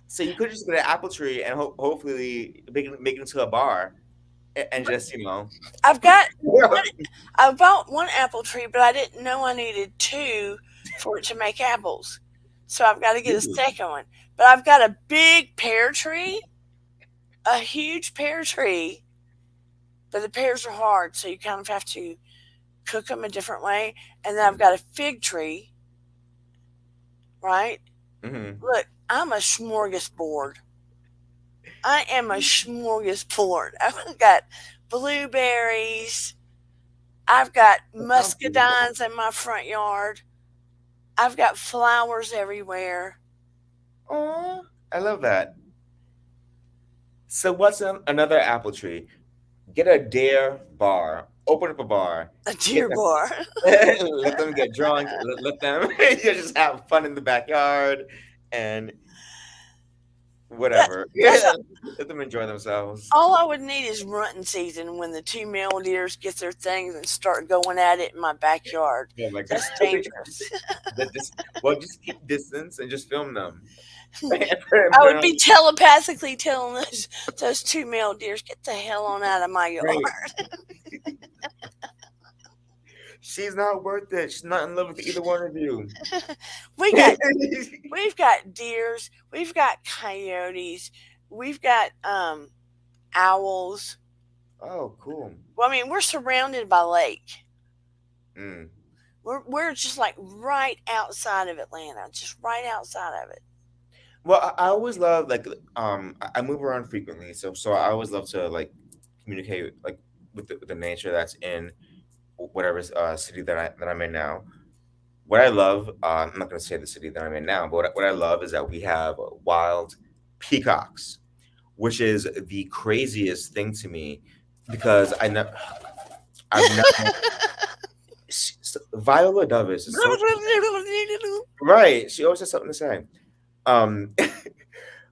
So you could just get an apple tree and hopefully make it into a bar and just I've got one. I bought one apple tree, but I didn't know I needed two for it to make apples. So I've got to get a Dude, second one. But I've got a big pear tree, a huge pear tree, but the pears are hard, so you kind of have to cook them a different way. And then I've got a fig tree, right? mm-hmm. Look, I'm a smorgasbord. I am a smorgasbord. I've got blueberries. I've got That sounds beautiful. muscadines in my front yard. I've got flowers everywhere. Oh, I love that. So what's another apple tree? Get a dare bar. Open up a bar. A Get deer them. bar. Let them get drunk. Let them just have fun in the backyard and That, whatever. that's Let them enjoy themselves. all I would need is runting season when the two male deers get their things and start going at it in my backyard. Oh my god. That's dangerous. Well, just keep distance and just film them. I would be telepathically telling those two male deers, get the hell on out of my yard. Right. She's not worth it. She's not in love with either one of you. we got we've got deers, we've got coyotes, we've got owls. Oh, cool. Well, I mean, we're surrounded by lake. Mm. We're just like right outside of Atlanta, just right outside of it. Well, I always love like I move around frequently, so I always love to like communicate like with the nature that's in whatever city that I'm in now. What I love, I'm not going to say the city that I'm in now, but what I love is that we have wild peacocks, which is the craziest thing to me because I've never. Viola Davis is so right. She always has something to say. Um,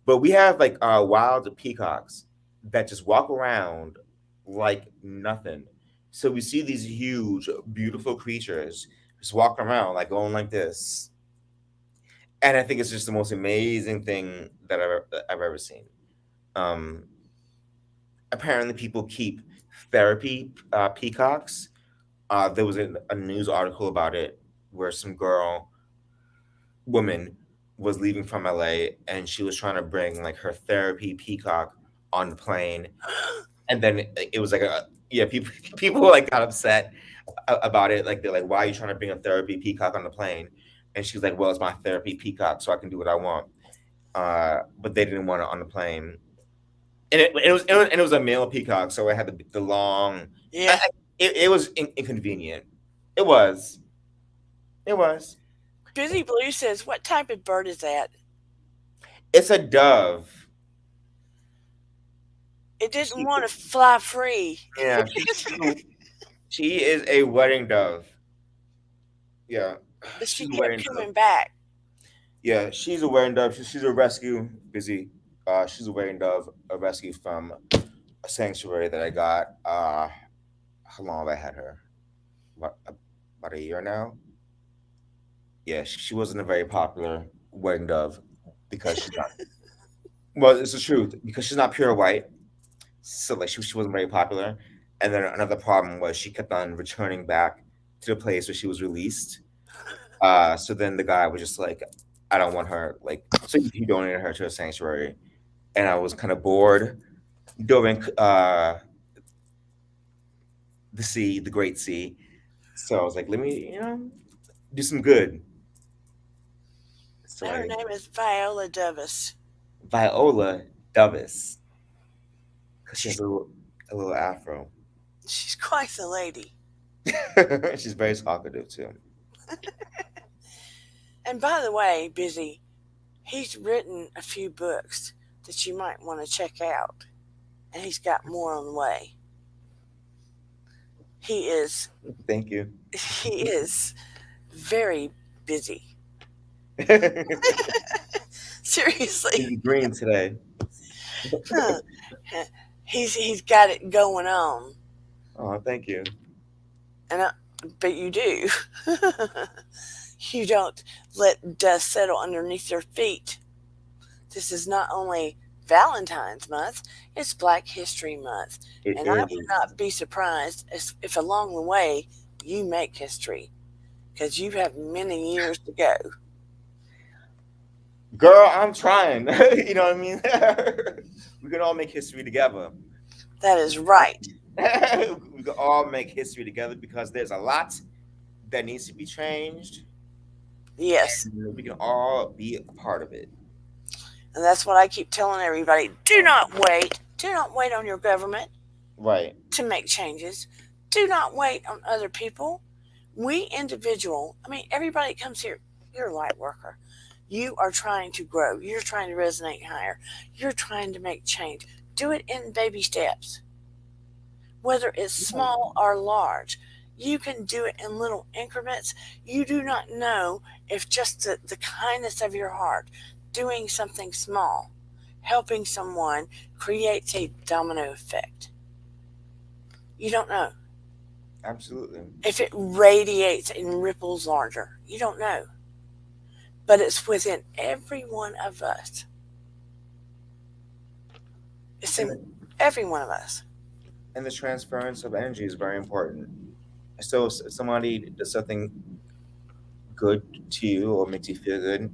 but we have like wild peacocks that just walk around like nothing. So we see these huge, beautiful creatures just walking around like going like this, and I think it's just the most amazing thing that I've ever seen. Um, Apparently, people keep therapy peacocks. There was a news article about it where some woman was leaving from LA and she was trying to bring like her therapy peacock on the plane, and then it was like a yeah people like got upset about it, like they're like, why are you trying to bring a therapy peacock on the plane? And she was like, well, it's my therapy peacock so I can do what I want. But they didn't want it on the plane, and it was a male peacock, so it had the long. Yeah. It was inconvenient. It was. It was. Busy Blue says, "What type of bird is that?" It's a dove. It didn't She, want to fly free. yeah, she is a wedding dove. Yeah, But she she's a kept wedding dove. coming back. Yeah, she's a wedding dove. She's a rescue. Busy. She's a wedding dove, a rescue from a sanctuary that I got. How long have I had her? About, about a year now. Yeah, she wasn't a very popular wedding dove because she's not. Well, it's the truth because she's not pure white, so like she wasn't very popular. And then another problem was she kept on returning back to the place where she was released. So then the guy was just like, I don't want her. Like, so he donated her to a sanctuary, and I was kind of bored during the sea, the Great Sea. So I was like, let me, do some good. So And her I name is Viola Davis. Viola Davis because she has She's a little afro. she's quite the lady. She's very talkative too. And by the way, Busy, he's written a few books that you might want to check out, and he's got more on the way. He is Thank you. he is very busy. Seriously. He's green today. Huh. He's got it going on. Oh, thank you. And but you do. You don't let dust settle underneath your feet. This is not only Valentine's month, it's Black History Month. It And I would is. not be surprised if along the way you make history because you have many years to go. Girl, I'm trying. You know what I mean? We can all make history together. That is right. We can all make history together because there's a lot that needs to be changed, Yes. and we can all be a part of it. And that's what I keep telling everybody. Do not wait. Do not wait on your government Right. to make changes. Do not wait on other people. We individual, I mean, everybody comes here. You're a light worker. You are trying to grow. You're trying to resonate higher. You're trying to make change. Do it in baby steps, whether it's Yeah. small or large. You can do it in little increments. You do not know if just the kindness of your heart, doing something small, helping someone, creates a domino effect. You don't know. Absolutely. If it radiates and ripples larger, you don't know. But it's within every one of us. It's And in every one of us. and the transference of energy is very important. So if somebody does something good to you or makes you feel good,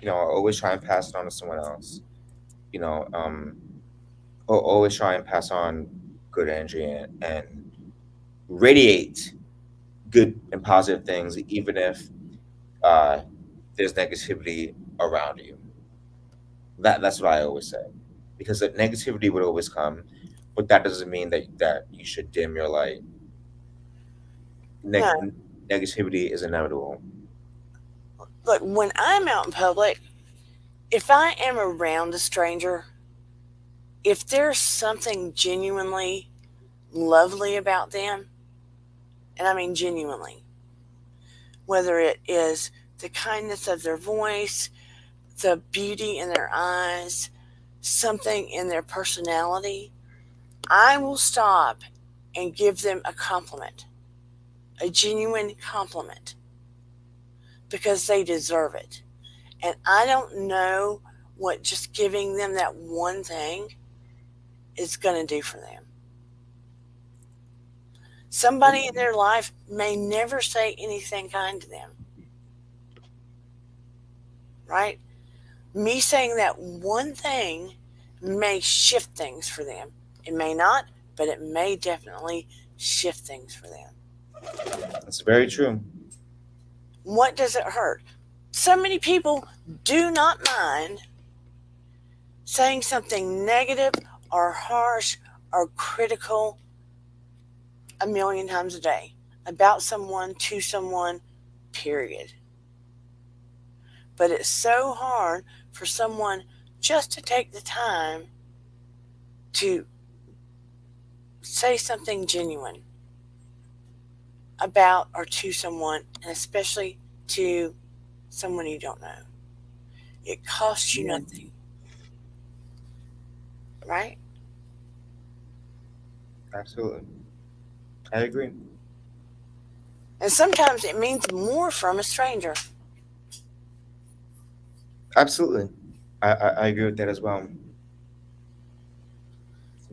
always try and pass it on to someone else. You know, um, always try and pass on good energy and radiate good and positive things, even if uh, there's negativity around you. That's what I always say, because the negativity would always come, but that doesn't mean that you should dim your light. No, Negativity is inevitable. look, when I'm out in public, if I am around a stranger, if there's something genuinely lovely about them, and I mean genuinely, whether it is the kindness of their voice, the beauty in their eyes, something in their personality, I will stop and give them a compliment, a genuine compliment, because they deserve it. And I don't know what just giving them that one thing is going to do for them. Somebody in their life may never say anything kind to them, right? Me saying that one thing may shift things for them. It may not, but it may definitely shift things for them. That's very true. What does it hurt? So many people do not mind saying something negative or harsh or critical a million times a day about someone, to someone, period. But it's so hard for someone just to take the time to say something genuine about or to someone, and especially to someone you don't know. It costs you Yeah, nothing, right? absolutely. I agree. And sometimes it means more from a stranger Absolutely. I agree with that as well.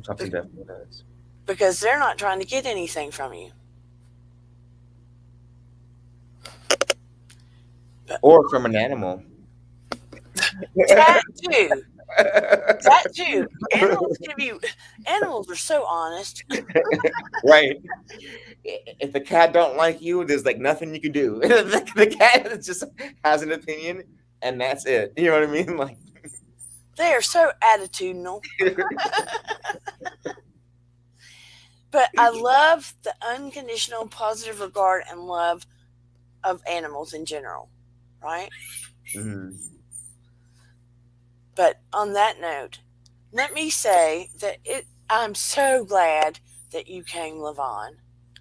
Something definitely does. because they're not trying to get anything from you. But Or from an animal. that too, that too. Animals give you, animals are so honest. Right. If the cat don't like you, there's like nothing you can do. The cat just has an opinion, and that's it. You know what I mean? Like, They are so attitudinal. But I love the unconditional positive regard and love of animals in general, right? mhm. But on that note, let me say that I'm so glad that you came, Levon.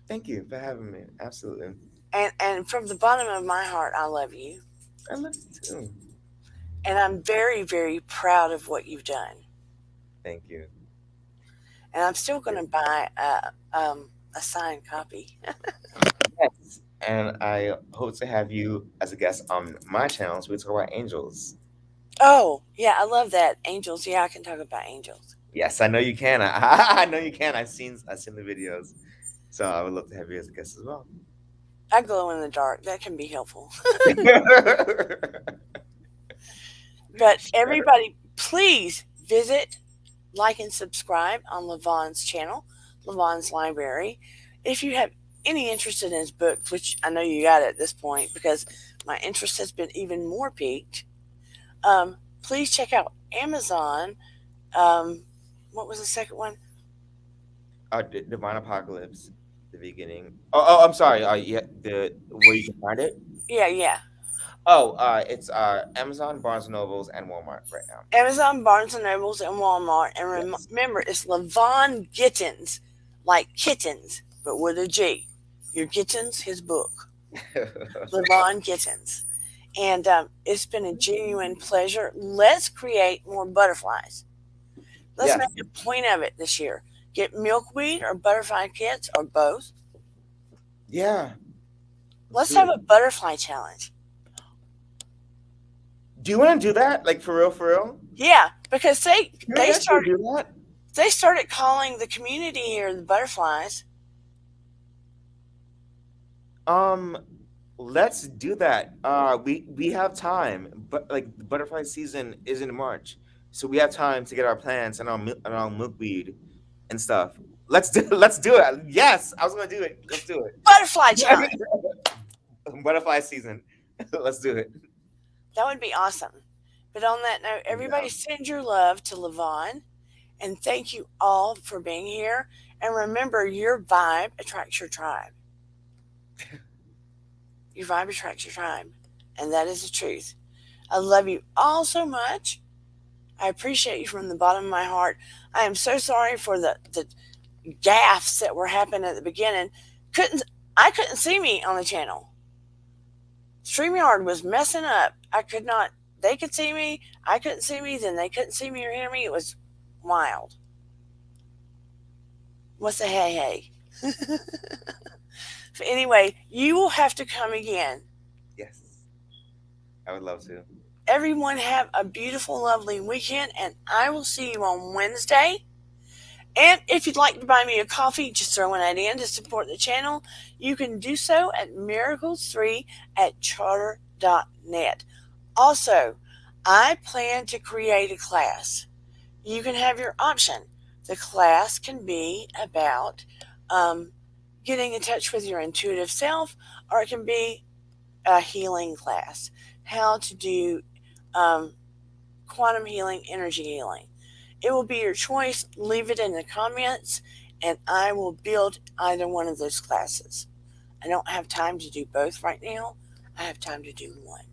Thank you for having me. Absolutely. And from the bottom of my heart, I love you. I love you too. And I'm very, very proud of what you've done. Thank you. And I'm still going to buy a signed copy. Yes. And I hope to have you as a guest on my channel so we talk about angels. Oh, yeah, I love that. Angels. Yeah, I can talk about angels. Yes, I know you can. I know you can. I've seen the videos. So I would love to have you as a guest as well. I glow in the dark. That can be helpful. But everybody, please visit, like, and subscribe on Levon's channel, Levon's Library. If you have any interest in his books, which I know you got at this point because my interest has been even more piqued, please check out Amazon. Um, what was the second one? Divine Apocalypse, the beginning. Oh, I'm sorry. Yeah, the where you can find it. Yeah, yeah. Oh, it's Amazon, Barnes and Nobles, and Walmart right now. Amazon, Barnes and Nobles, and Walmart. And Yes. remember, it's Levon Gittins, like kittens, but with a G. Your Gittins, his book. Levon Gittins. And it's been a genuine pleasure. Let's create more butterflies. Let's Yes. make a point of it this year. Get milkweed or butterfly kits or both. Yeah. Let's Let's do have it. a butterfly challenge. Do you want to do that? Like for real? For real? Yeah, because Can we they actually started do that? they started calling the community here the butterflies. Um, let's do that. We have time, but like the butterfly season is in March, so we have time to get our plants and our milkweed and stuff. Let's do it. Yes, I was gonna do it. Let's do Butterfly challenge. it. Butterfly season. Let's do it. That would be awesome. But on that note, Yeah. everybody send your love to Levon. And thank you all for being here. And remember, your vibe attracts your tribe. Your vibe attracts your tribe. And that is the truth. I love you all so much. I appreciate you from the bottom of my heart. I am so sorry for the gaffes that were happening at the beginning. Couldn't I couldn't see me on the channel. StreamYard was messing up. I could not. They could see me. I couldn't see me. Then they couldn't see me or hear me. It was wild. What's a hey hey? Anyway, you will have to come again. Yes, I would love to. Everyone have a beautiful, lovely weekend, and I will see you on Wednesday. And if you'd like to buy me a coffee, just throwing that in to support the channel, you can do so at miracles3 at charter.net. Also, I plan to create a class. You can have your option. The class can be about um, getting in touch with your intuitive self, or it can be a healing class. How to do um, quantum healing, energy healing. It will be your choice. Leave it in the comments, and I will build either one of those classes. I don't have time to do both right now. I have time to do one.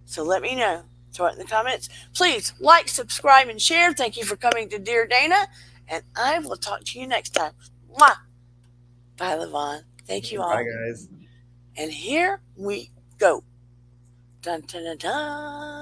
So let me know. Throw it in the comments. Please like, subscribe, and share. Thank you for coming to Dear Dana, and I will talk to you next time. Mwah! Bye, Levon. Thank you Bye, all. guys. And here we go. Dun dun dun dun.